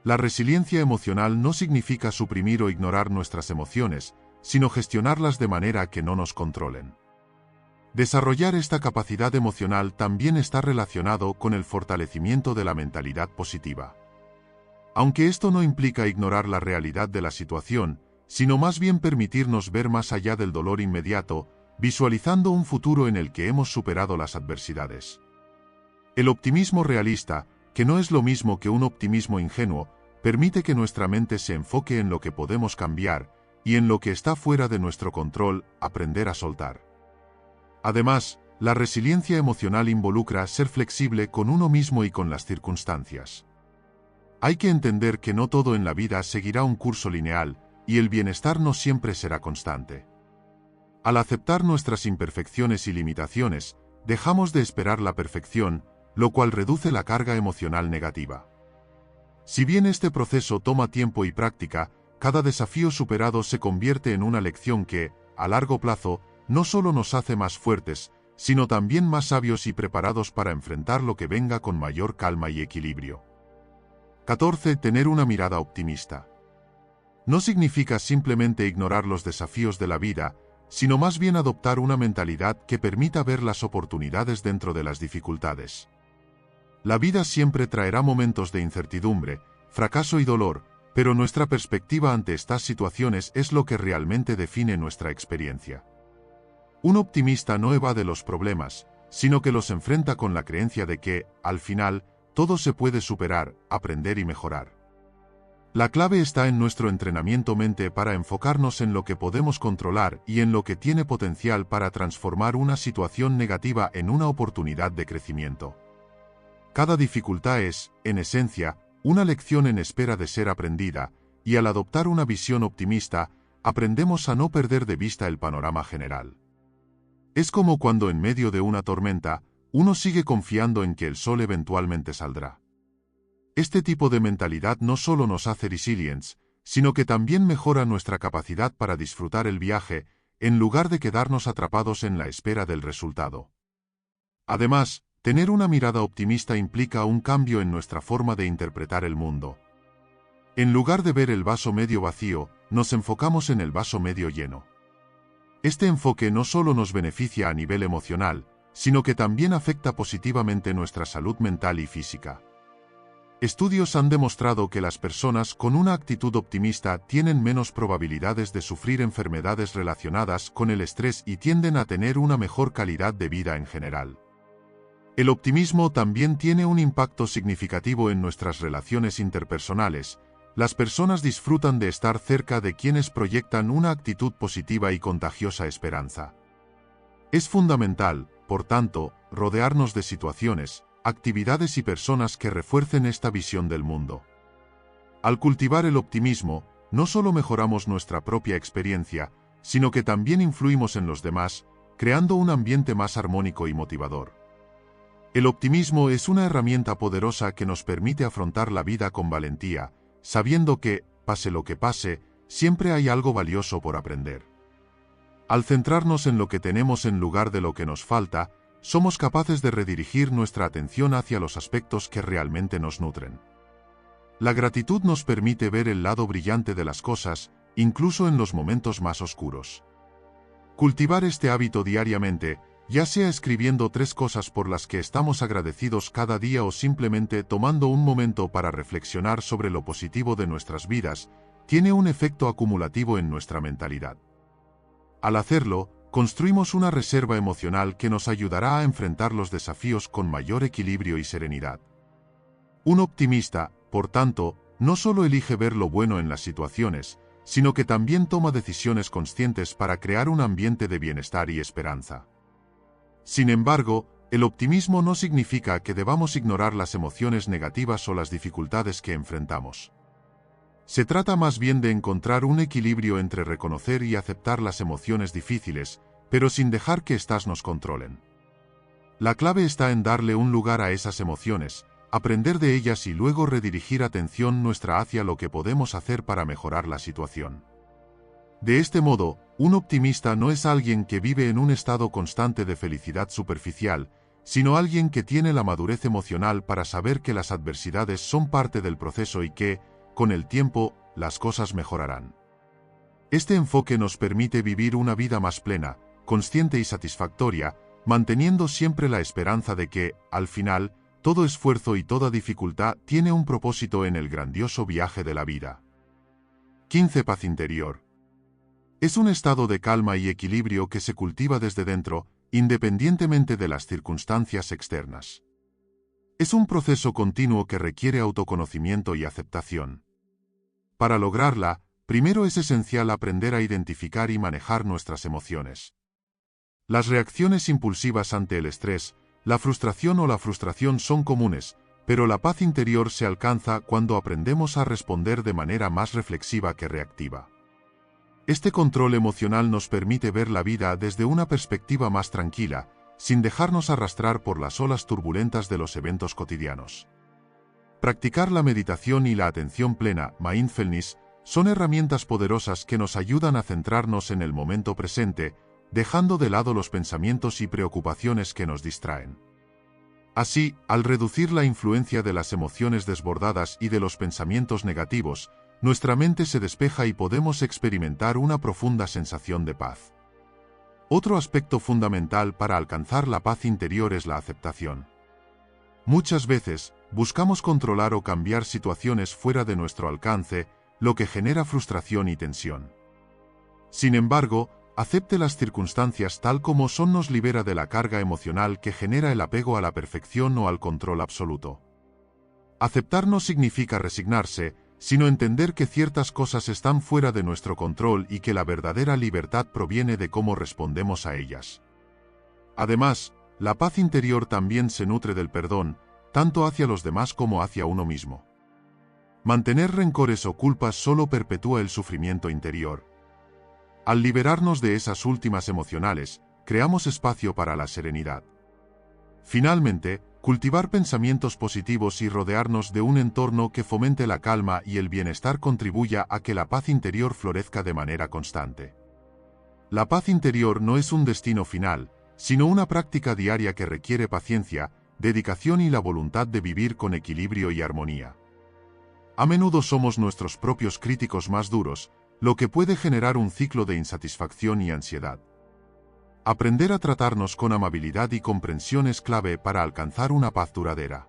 La resiliencia emocional no significa suprimir o ignorar nuestras emociones, sino gestionarlas de manera que no nos controlen. Desarrollar esta capacidad emocional también está relacionado con el fortalecimiento de la mentalidad positiva. Aunque esto no implica ignorar la realidad de la situación, sino más bien permitirnos ver más allá del dolor inmediato, visualizando un futuro en el que hemos superado las adversidades. El optimismo realista, que no es lo mismo que un optimismo ingenuo, permite que nuestra mente se enfoque en lo que podemos cambiar y en lo que está fuera de nuestro control, aprender a soltar. Además, la resiliencia emocional involucra ser flexible con uno mismo y con las circunstancias. Hay que entender que no todo en la vida seguirá un curso lineal, y el bienestar no siempre será constante. Al aceptar nuestras imperfecciones y limitaciones, dejamos de esperar la perfección, lo cual reduce la carga emocional negativa. Si bien este proceso toma tiempo y práctica, cada desafío superado se convierte en una lección que, a largo plazo, no solo nos hace más fuertes, sino también más sabios y preparados para enfrentar lo que venga con mayor calma y equilibrio. 14. Tener una mirada optimista. No significa simplemente ignorar los desafíos de la vida, sino más bien adoptar una mentalidad que permita ver las oportunidades dentro de las dificultades. La vida siempre traerá momentos de incertidumbre, fracaso y dolor, pero nuestra perspectiva ante estas situaciones es lo que realmente define nuestra experiencia. Un optimista no evade los problemas, sino que los enfrenta con la creencia de que, al final, todo se puede superar, aprender y mejorar. La clave está en nuestro entrenamiento mente para enfocarnos en lo que podemos controlar y en lo que tiene potencial para transformar una situación negativa en una oportunidad de crecimiento. Cada dificultad es, en esencia, una lección en espera de ser aprendida, y al adoptar una visión optimista, aprendemos a no perder de vista el panorama general. Es como cuando en medio de una tormenta, uno sigue confiando en que el sol eventualmente saldrá. Este tipo de mentalidad no solo nos hace resilientes, sino que también mejora nuestra capacidad para disfrutar el viaje, en lugar de quedarnos atrapados en la espera del resultado. Además, tener una mirada optimista implica un cambio en nuestra forma de interpretar el mundo. En lugar de ver el vaso medio vacío, nos enfocamos en el vaso medio lleno. Este enfoque no solo nos beneficia a nivel emocional, sino que también afecta positivamente nuestra salud mental y física. Estudios han demostrado que las personas con una actitud optimista tienen menos probabilidades de sufrir enfermedades relacionadas con el estrés y tienden a tener una mejor calidad de vida en general. El optimismo también tiene un impacto significativo en nuestras relaciones interpersonales. Las personas disfrutan de estar cerca de quienes proyectan una actitud positiva y contagiosa esperanza. Es fundamental, por tanto, rodearnos de situaciones, actividades y personas que refuercen esta visión del mundo. Al cultivar el optimismo, no solo mejoramos nuestra propia experiencia, sino que también influimos en los demás, creando un ambiente más armónico y motivador. El optimismo es una herramienta poderosa que nos permite afrontar la vida con valentía, sabiendo que, pase lo que pase, siempre hay algo valioso por aprender. Al centrarnos en lo que tenemos en lugar de lo que nos falta, somos capaces de redirigir nuestra atención hacia los aspectos que realmente nos nutren. La gratitud nos permite ver el lado brillante de las cosas, incluso en los momentos más oscuros. Cultivar este hábito diariamente, ya sea escribiendo 3 cosas por las que estamos agradecidos cada día o simplemente tomando un momento para reflexionar sobre lo positivo de nuestras vidas, tiene un efecto acumulativo en nuestra mentalidad. Al hacerlo, construimos una reserva emocional que nos ayudará a enfrentar los desafíos con mayor equilibrio y serenidad. Un optimista, por tanto, no solo elige ver lo bueno en las situaciones, sino que también toma decisiones conscientes para crear un ambiente de bienestar y esperanza. Sin embargo, el optimismo no significa que debamos ignorar las emociones negativas o las dificultades que enfrentamos. Se trata más bien de encontrar un equilibrio entre reconocer y aceptar las emociones difíciles, pero sin dejar que éstas nos controlen. La clave está en darle un lugar a esas emociones, aprender de ellas y luego redirigir atención nuestra hacia lo que podemos hacer para mejorar la situación. De este modo, un optimista no es alguien que vive en un estado constante de felicidad superficial, sino alguien que tiene la madurez emocional para saber que las adversidades son parte del proceso y que, con el tiempo, las cosas mejorarán. Este enfoque nos permite vivir una vida más plena, consciente y satisfactoria, manteniendo siempre la esperanza de que, al final, todo esfuerzo y toda dificultad tiene un propósito en el grandioso viaje de la vida. 15. Paz interior. Es un estado de calma y equilibrio que se cultiva desde dentro, independientemente de las circunstancias externas. Es un proceso continuo que requiere autoconocimiento y aceptación. Para lograrla, primero es esencial aprender a identificar y manejar nuestras emociones. Las reacciones impulsivas ante el estrés, la frustración son comunes, pero la paz interior se alcanza cuando aprendemos a responder de manera más reflexiva que reactiva. Este control emocional nos permite ver la vida desde una perspectiva más tranquila, sin dejarnos arrastrar por las olas turbulentas de los eventos cotidianos. Practicar la meditación y la atención plena, mindfulness, son herramientas poderosas que nos ayudan a centrarnos en el momento presente, dejando de lado los pensamientos y preocupaciones que nos distraen. Así, al reducir la influencia de las emociones desbordadas y de los pensamientos negativos, nuestra mente se despeja y podemos experimentar una profunda sensación de paz. Otro aspecto fundamental para alcanzar la paz interior es la aceptación. Muchas veces, buscamos controlar o cambiar situaciones fuera de nuestro alcance, lo que genera frustración y tensión. Sin embargo, acepte las circunstancias tal como son nos libera de la carga emocional que genera el apego a la perfección o al control absoluto. Aceptar no significa resignarse, sino entender que ciertas cosas están fuera de nuestro control y que la verdadera libertad proviene de cómo respondemos a ellas. Además, la paz interior también se nutre del perdón, tanto hacia los demás como hacia uno mismo. Mantener rencores o culpas solo perpetúa el sufrimiento interior. Al liberarnos de esas últimas emocionales, creamos espacio para la serenidad. Finalmente, cultivar pensamientos positivos y rodearnos de un entorno que fomente la calma y el bienestar contribuya a que la paz interior florezca de manera constante. La paz interior no es un destino final, sino una práctica diaria que requiere paciencia, dedicación y la voluntad de vivir con equilibrio y armonía. A menudo somos nuestros propios críticos más duros, lo que puede generar un ciclo de insatisfacción y ansiedad. Aprender a tratarnos con amabilidad y comprensión es clave para alcanzar una paz duradera.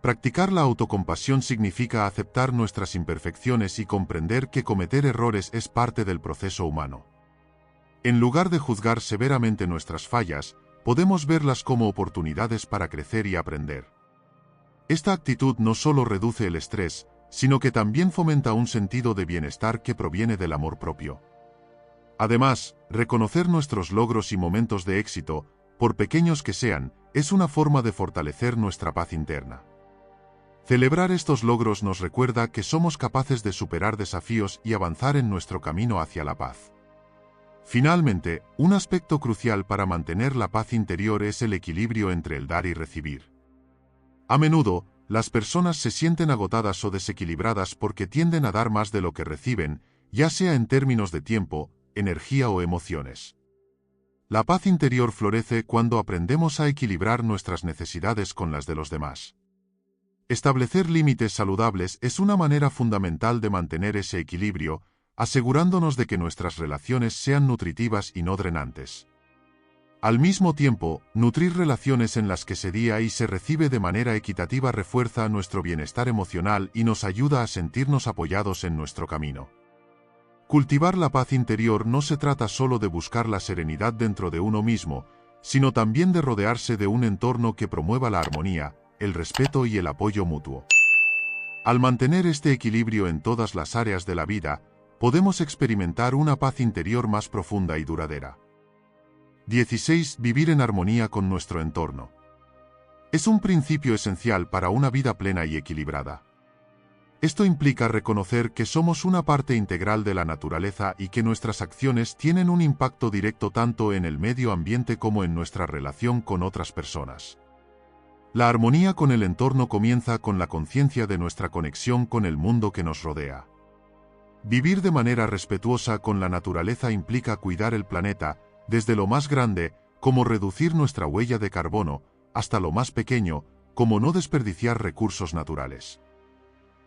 Practicar la autocompasión significa aceptar nuestras imperfecciones y comprender que cometer errores es parte del proceso humano. En lugar de juzgar severamente nuestras fallas, podemos verlas como oportunidades para crecer y aprender. Esta actitud no solo reduce el estrés, sino que también fomenta un sentido de bienestar que proviene del amor propio. Además, reconocer nuestros logros y momentos de éxito, por pequeños que sean, es una forma de fortalecer nuestra paz interna. Celebrar estos logros nos recuerda que somos capaces de superar desafíos y avanzar en nuestro camino hacia la paz. Finalmente, un aspecto crucial para mantener la paz interior es el equilibrio entre el dar y recibir. A menudo, las personas se sienten agotadas o desequilibradas porque tienden a dar más de lo que reciben, ya sea en términos de tiempo, energía o emociones. La paz interior florece cuando aprendemos a equilibrar nuestras necesidades con las de los demás. Establecer límites saludables es una manera fundamental de mantener ese equilibrio, asegurándonos de que nuestras relaciones sean nutritivas y no drenantes. Al mismo tiempo, nutrir relaciones en las que se da y se recibe de manera equitativa refuerza nuestro bienestar emocional y nos ayuda a sentirnos apoyados en nuestro camino. Cultivar la paz interior no se trata solo de buscar la serenidad dentro de uno mismo, sino también de rodearse de un entorno que promueva la armonía, el respeto y el apoyo mutuo. Al mantener este equilibrio en todas las áreas de la vida, podemos experimentar una paz interior más profunda y duradera. 16. Vivir en armonía con nuestro entorno. Es un principio esencial para una vida plena y equilibrada. Esto implica reconocer que somos una parte integral de la naturaleza y que nuestras acciones tienen un impacto directo tanto en el medio ambiente como en nuestra relación con otras personas. La armonía con el entorno comienza con la conciencia de nuestra conexión con el mundo que nos rodea. Vivir de manera respetuosa con la naturaleza implica cuidar el planeta, desde lo más grande, como reducir nuestra huella de carbono, hasta lo más pequeño, como no desperdiciar recursos naturales.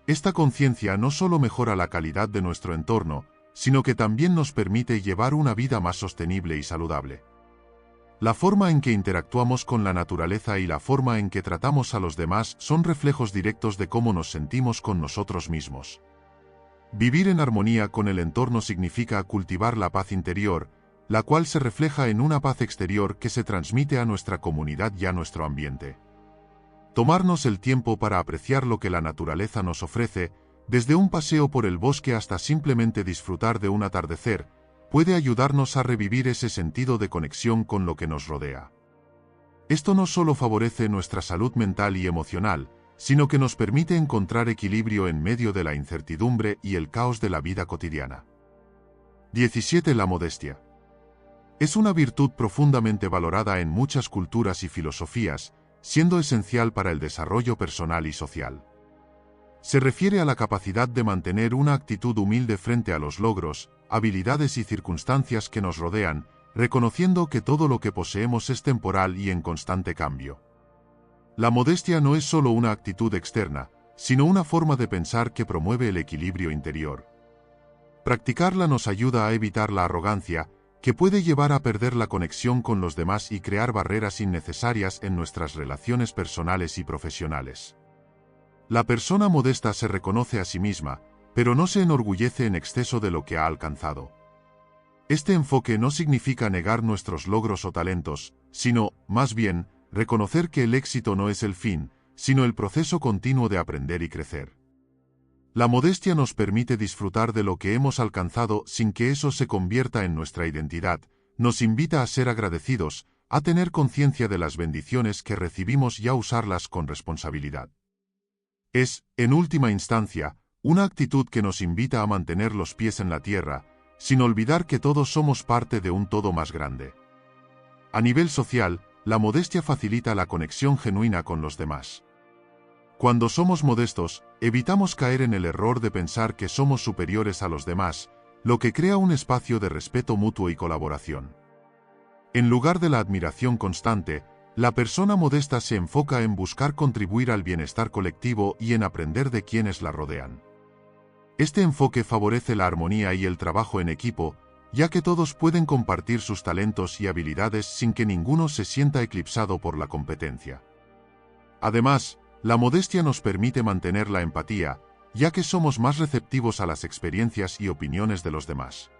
Esta conciencia no solo mejora la calidad de nuestro entorno, sino que también nos permite llevar una vida más sostenible y saludable. La forma en que interactuamos con la naturaleza y la forma en que tratamos a los demás son reflejos directos de cómo nos sentimos con nosotros mismos. Vivir en armonía con el entorno significa cultivar la paz interior, la cual se refleja en una paz exterior que se transmite a nuestra comunidad y a nuestro ambiente. Tomarnos el tiempo para apreciar lo que la naturaleza nos ofrece, desde un paseo por el bosque hasta simplemente disfrutar de un atardecer, puede ayudarnos a revivir ese sentido de conexión con lo que nos rodea. Esto no solo favorece nuestra salud mental y emocional, sino que nos permite encontrar equilibrio en medio de la incertidumbre y el caos de la vida cotidiana. 17. La modestia. Es una virtud profundamente valorada en muchas culturas y filosofías, siendo esencial para el desarrollo personal y social. Se refiere a la capacidad de mantener una actitud humilde frente a los logros, habilidades y circunstancias que nos rodean, reconociendo que todo lo que poseemos es temporal y en constante cambio. La modestia no es solo una actitud externa, sino una forma de pensar que promueve el equilibrio interior. Practicarla nos ayuda a evitar la arrogancia, que puede llevar a perder la conexión con los demás y crear barreras innecesarias en nuestras relaciones personales y profesionales. La persona modesta se reconoce a sí misma, pero no se enorgullece en exceso de lo que ha alcanzado. Este enfoque no significa negar nuestros logros o talentos, sino, más bien, reconocer que el éxito no es el fin, sino el proceso continuo de aprender y crecer. La modestia nos permite disfrutar de lo que hemos alcanzado sin que eso se convierta en nuestra identidad, nos invita a ser agradecidos, a tener conciencia de las bendiciones que recibimos y a usarlas con responsabilidad. Es, en última instancia, una actitud que nos invita a mantener los pies en la tierra, sin olvidar que todos somos parte de un todo más grande. A nivel social, la modestia facilita la conexión genuina con los demás. Cuando somos modestos, evitamos caer en el error de pensar que somos superiores a los demás, lo que crea un espacio de respeto mutuo y colaboración. En lugar de la admiración constante, la persona modesta se enfoca en buscar contribuir al bienestar colectivo y en aprender de quienes la rodean. Este enfoque favorece la armonía y el trabajo en equipo, ya que todos pueden compartir sus talentos y habilidades sin que ninguno se sienta eclipsado por la competencia. Además, la modestia nos permite mantener la empatía, ya que somos más receptivos a las experiencias y opiniones de los demás.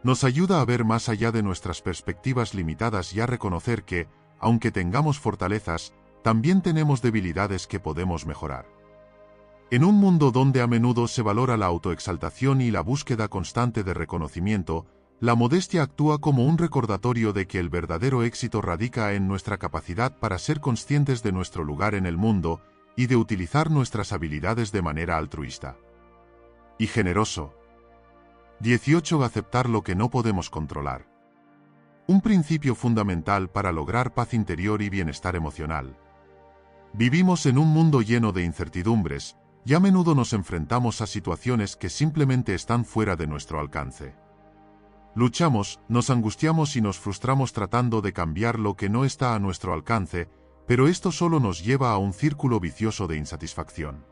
Nos ayuda a ver más allá de nuestras perspectivas limitadas y a reconocer que, aunque tengamos fortalezas, también tenemos debilidades que podemos mejorar. En un mundo donde a menudo se valora la autoexaltación y la búsqueda constante de reconocimiento, la modestia actúa como un recordatorio de que el verdadero éxito radica en nuestra capacidad para ser conscientes de nuestro lugar en el mundo y de utilizar nuestras habilidades de manera altruista y generoso. 18. Aceptar lo que no podemos controlar. Un principio fundamental para lograr paz interior y bienestar emocional. Vivimos en un mundo lleno de incertidumbres, y a menudo nos enfrentamos a situaciones que simplemente están fuera de nuestro alcance. Luchamos, nos angustiamos y nos frustramos tratando de cambiar lo que no está a nuestro alcance, pero esto solo nos lleva a un círculo vicioso de insatisfacción.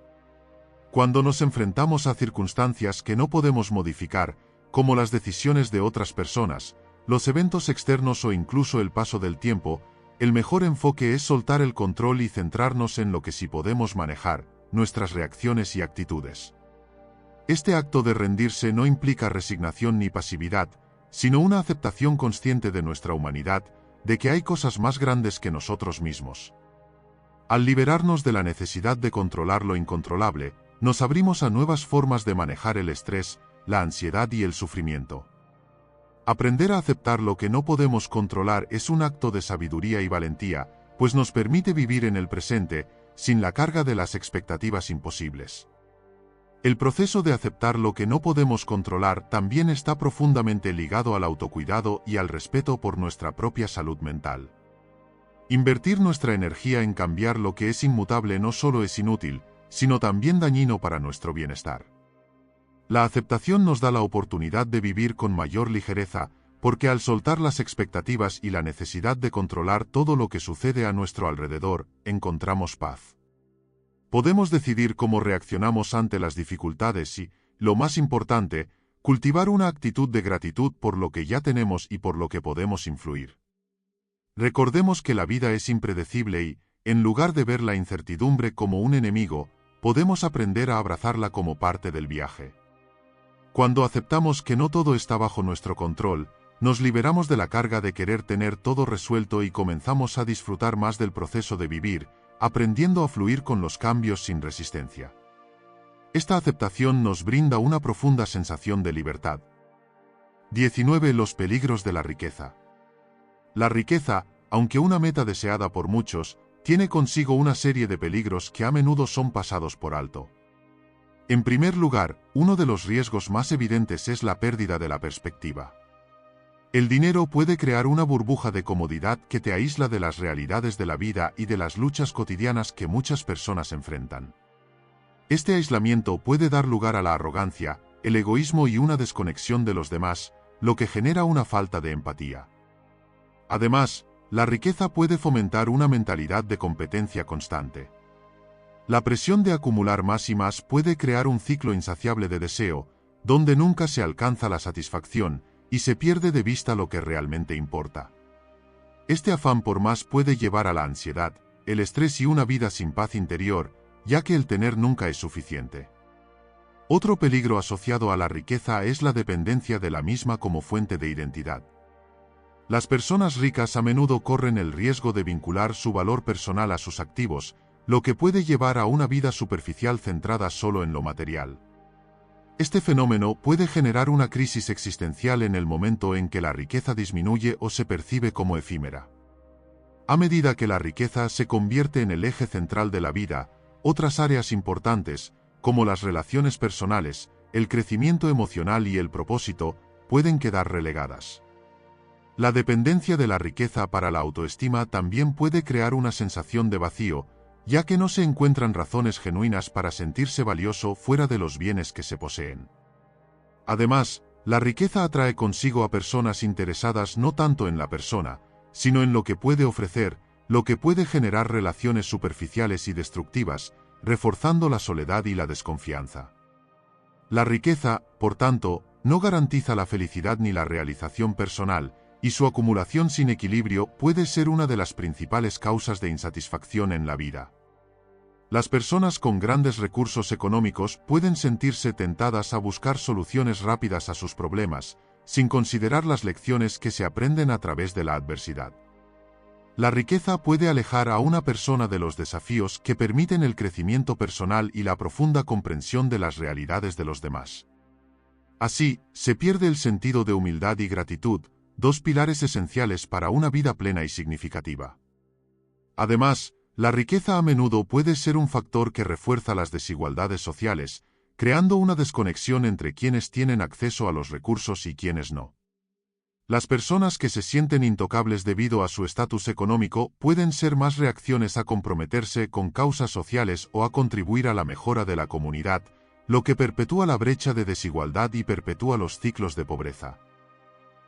Cuando nos enfrentamos a circunstancias que no podemos modificar, como las decisiones de otras personas, los eventos externos o incluso el paso del tiempo, el mejor enfoque es soltar el control y centrarnos en lo que sí podemos manejar, nuestras reacciones y actitudes. Este acto de rendirse no implica resignación ni pasividad, sino una aceptación consciente de nuestra humanidad, de que hay cosas más grandes que nosotros mismos. Al liberarnos de la necesidad de controlar lo incontrolable, nos abrimos a nuevas formas de manejar el estrés, la ansiedad y el sufrimiento. Aprender a aceptar lo que no podemos controlar es un acto de sabiduría y valentía, pues nos permite vivir en el presente, sin la carga de las expectativas imposibles. El proceso de aceptar lo que no podemos controlar también está profundamente ligado al autocuidado y al respeto por nuestra propia salud mental. Invertir nuestra energía en cambiar lo que es inmutable no solo es inútil, sino también dañino para nuestro bienestar. La aceptación nos da la oportunidad de vivir con mayor ligereza, porque al soltar las expectativas y la necesidad de controlar todo lo que sucede a nuestro alrededor, encontramos paz. Podemos decidir cómo reaccionamos ante las dificultades y, lo más importante, cultivar una actitud de gratitud por lo que ya tenemos y por lo que podemos influir. Recordemos que la vida es impredecible y, en lugar de ver la incertidumbre como un enemigo, podemos aprender a abrazarla como parte del viaje. Cuando aceptamos que no todo está bajo nuestro control, nos liberamos de la carga de querer tener todo resuelto y comenzamos a disfrutar más del proceso de vivir, aprendiendo a fluir con los cambios sin resistencia. Esta aceptación nos brinda una profunda sensación de libertad. 19. Los peligros de la riqueza. La riqueza, aunque una meta deseada por muchos, tiene consigo una serie de peligros que a menudo son pasados por alto. En primer lugar, uno de los riesgos más evidentes es la pérdida de la perspectiva. El dinero puede crear una burbuja de comodidad que te aísla de las realidades de la vida y de las luchas cotidianas que muchas personas enfrentan. Este aislamiento puede dar lugar a la arrogancia, el egoísmo y una desconexión de los demás, lo que genera una falta de empatía. Además, la riqueza puede fomentar una mentalidad de competencia constante. La presión de acumular más y más puede crear un ciclo insaciable de deseo, donde nunca se alcanza la satisfacción y se pierde de vista lo que realmente importa. Este afán por más puede llevar a la ansiedad, el estrés y una vida sin paz interior, ya que el tener nunca es suficiente. Otro peligro asociado a la riqueza es la dependencia de la misma como fuente de identidad. Las personas ricas a menudo corren el riesgo de vincular su valor personal a sus activos, lo que puede llevar a una vida superficial centrada solo en lo material. Este fenómeno puede generar una crisis existencial en el momento en que la riqueza disminuye o se percibe como efímera. A medida que la riqueza se convierte en el eje central de la vida, otras áreas importantes, como las relaciones personales, el crecimiento emocional y el propósito, pueden quedar relegadas. La dependencia de la riqueza para la autoestima también puede crear una sensación de vacío, ya que no se encuentran razones genuinas para sentirse valioso fuera de los bienes que se poseen. Además, la riqueza atrae consigo a personas interesadas no tanto en la persona, sino en lo que puede ofrecer, lo que puede generar relaciones superficiales y destructivas, reforzando la soledad y la desconfianza. La riqueza, por tanto, no garantiza la felicidad ni la realización personal, y su acumulación sin equilibrio puede ser una de las principales causas de insatisfacción en la vida. Las personas con grandes recursos económicos pueden sentirse tentadas a buscar soluciones rápidas a sus problemas, sin considerar las lecciones que se aprenden a través de la adversidad. La riqueza puede alejar a una persona de los desafíos que permiten el crecimiento personal y la profunda comprensión de las realidades de los demás. Así, se pierde el sentido de humildad y gratitud, dos pilares esenciales para una vida plena y significativa. Además, la riqueza a menudo puede ser un factor que refuerza las desigualdades sociales, creando una desconexión entre quienes tienen acceso a los recursos y quienes no. Las personas que se sienten intocables debido a su estatus económico pueden ser más reacciones a comprometerse con causas sociales o a contribuir a la mejora de la comunidad, lo que perpetúa la brecha de desigualdad y perpetúa los ciclos de pobreza.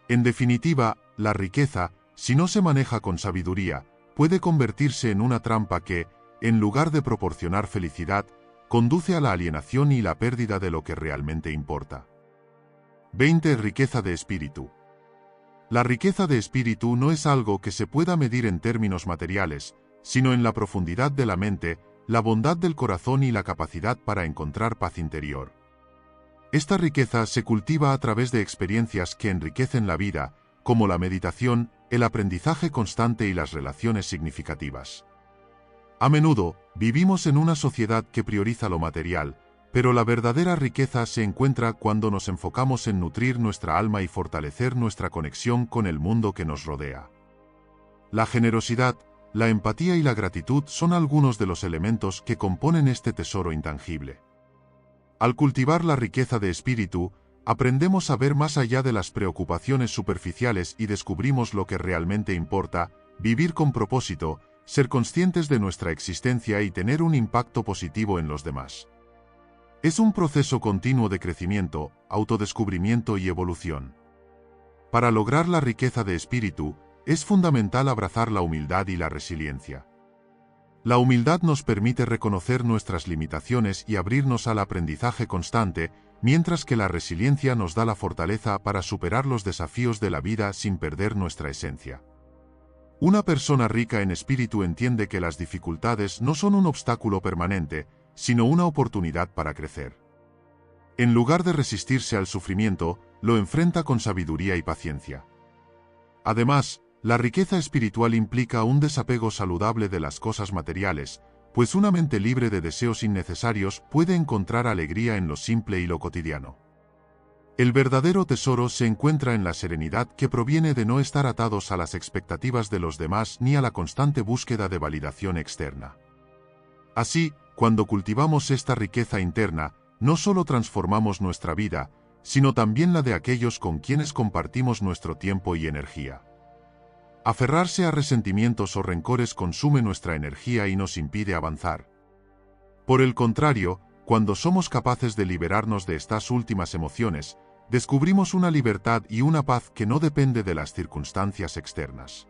En definitiva, la riqueza, si no se maneja con sabiduría, puede convertirse en una trampa que, en lugar de proporcionar felicidad, conduce a la alienación y la pérdida de lo que realmente importa. 20. Riqueza de espíritu. La riqueza de espíritu no es algo que se pueda medir en términos materiales, sino en la profundidad de la mente, la bondad del corazón y la capacidad para encontrar paz interior. Esta riqueza se cultiva a través de experiencias que enriquecen la vida, como la meditación, el aprendizaje constante y las relaciones significativas. A menudo, vivimos en una sociedad que prioriza lo material, pero la verdadera riqueza se encuentra cuando nos enfocamos en nutrir nuestra alma y fortalecer nuestra conexión con el mundo que nos rodea. La generosidad, la empatía y la gratitud son algunos de los elementos que componen este tesoro intangible. Al cultivar la riqueza de espíritu, aprendemos a ver más allá de las preocupaciones superficiales y descubrimos lo que realmente importa, vivir con propósito, ser conscientes de nuestra existencia y tener un impacto positivo en los demás. Es un proceso continuo de crecimiento, autodescubrimiento y evolución. Para lograr la riqueza de espíritu, es fundamental abrazar la humildad y la resiliencia. La humildad nos permite reconocer nuestras limitaciones y abrirnos al aprendizaje constante, mientras que la resiliencia nos da la fortaleza para superar los desafíos de la vida sin perder nuestra esencia. Una persona rica en espíritu entiende que las dificultades no son un obstáculo permanente, sino una oportunidad para crecer. En lugar de resistirse al sufrimiento, lo enfrenta con sabiduría y paciencia. Además, la riqueza espiritual implica un desapego saludable de las cosas materiales, pues una mente libre de deseos innecesarios puede encontrar alegría en lo simple y lo cotidiano. El verdadero tesoro se encuentra en la serenidad que proviene de no estar atados a las expectativas de los demás ni a la constante búsqueda de validación externa. Así, cuando cultivamos esta riqueza interna, no solo transformamos nuestra vida, sino también la de aquellos con quienes compartimos nuestro tiempo y energía. Aferrarse a resentimientos o rencores consume nuestra energía y nos impide avanzar. Por el contrario, cuando somos capaces de liberarnos de estas últimas emociones, descubrimos una libertad y una paz que no depende de las circunstancias externas.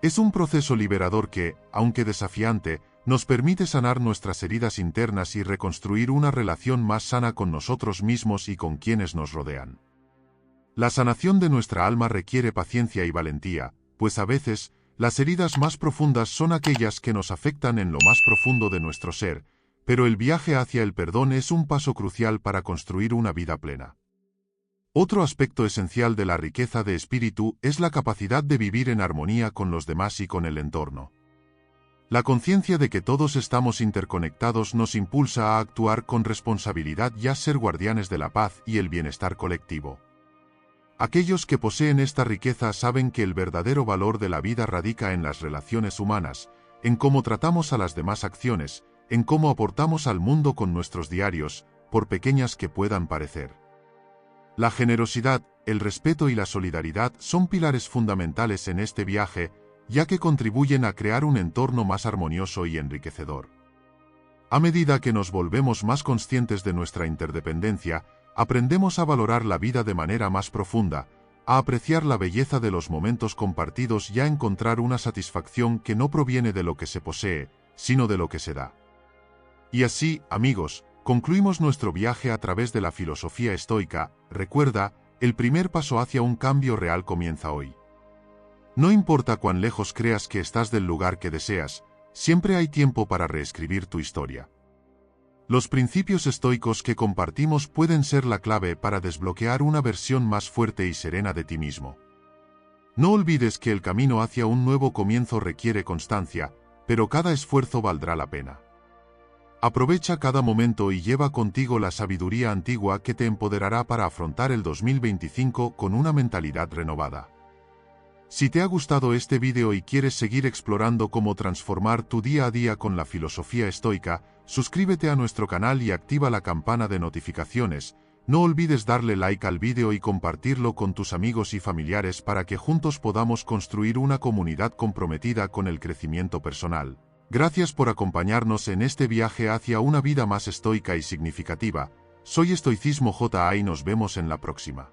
Es un proceso liberador que, aunque desafiante, nos permite sanar nuestras heridas internas y reconstruir una relación más sana con nosotros mismos y con quienes nos rodean. La sanación de nuestra alma requiere paciencia y valentía, pues a veces, las heridas más profundas son aquellas que nos afectan en lo más profundo de nuestro ser, pero el viaje hacia el perdón es un paso crucial para construir una vida plena. Otro aspecto esencial de la riqueza de espíritu es la capacidad de vivir en armonía con los demás y con el entorno. La conciencia de que todos estamos interconectados nos impulsa a actuar con responsabilidad y a ser guardianes de la paz y el bienestar colectivo. Aquellos que poseen esta riqueza saben que el verdadero valor de la vida radica en las relaciones humanas, en cómo tratamos a las demás acciones, en cómo aportamos al mundo con nuestros diarios, por pequeñas que puedan parecer. La generosidad, el respeto y la solidaridad son pilares fundamentales en este viaje, ya que contribuyen a crear un entorno más armonioso y enriquecedor. A medida que nos volvemos más conscientes de nuestra interdependencia, aprendemos a valorar la vida de manera más profunda, a apreciar la belleza de los momentos compartidos y a encontrar una satisfacción que no proviene de lo que se posee, sino de lo que se da. Y así, amigos, concluimos nuestro viaje a través de la filosofía estoica. Recuerda, el primer paso hacia un cambio real comienza hoy. No importa cuán lejos creas que estás del lugar que deseas, siempre hay tiempo para reescribir tu historia. Los principios estoicos que compartimos pueden ser la clave para desbloquear una versión más fuerte y serena de ti mismo. No olvides que el camino hacia un nuevo comienzo requiere constancia, pero cada esfuerzo valdrá la pena. Aprovecha cada momento y lleva contigo la sabiduría antigua que te empoderará para afrontar el 2025 con una mentalidad renovada. Si te ha gustado este vídeo y quieres seguir explorando cómo transformar tu día a día con la filosofía estoica, suscríbete a nuestro canal y activa la campana de notificaciones. No olvides darle like al vídeo y compartirlo con tus amigos y familiares para que juntos podamos construir una comunidad comprometida con el crecimiento personal. Gracias por acompañarnos en este viaje hacia una vida más estoica y significativa. Soy Estoicismo JA y nos vemos en la próxima.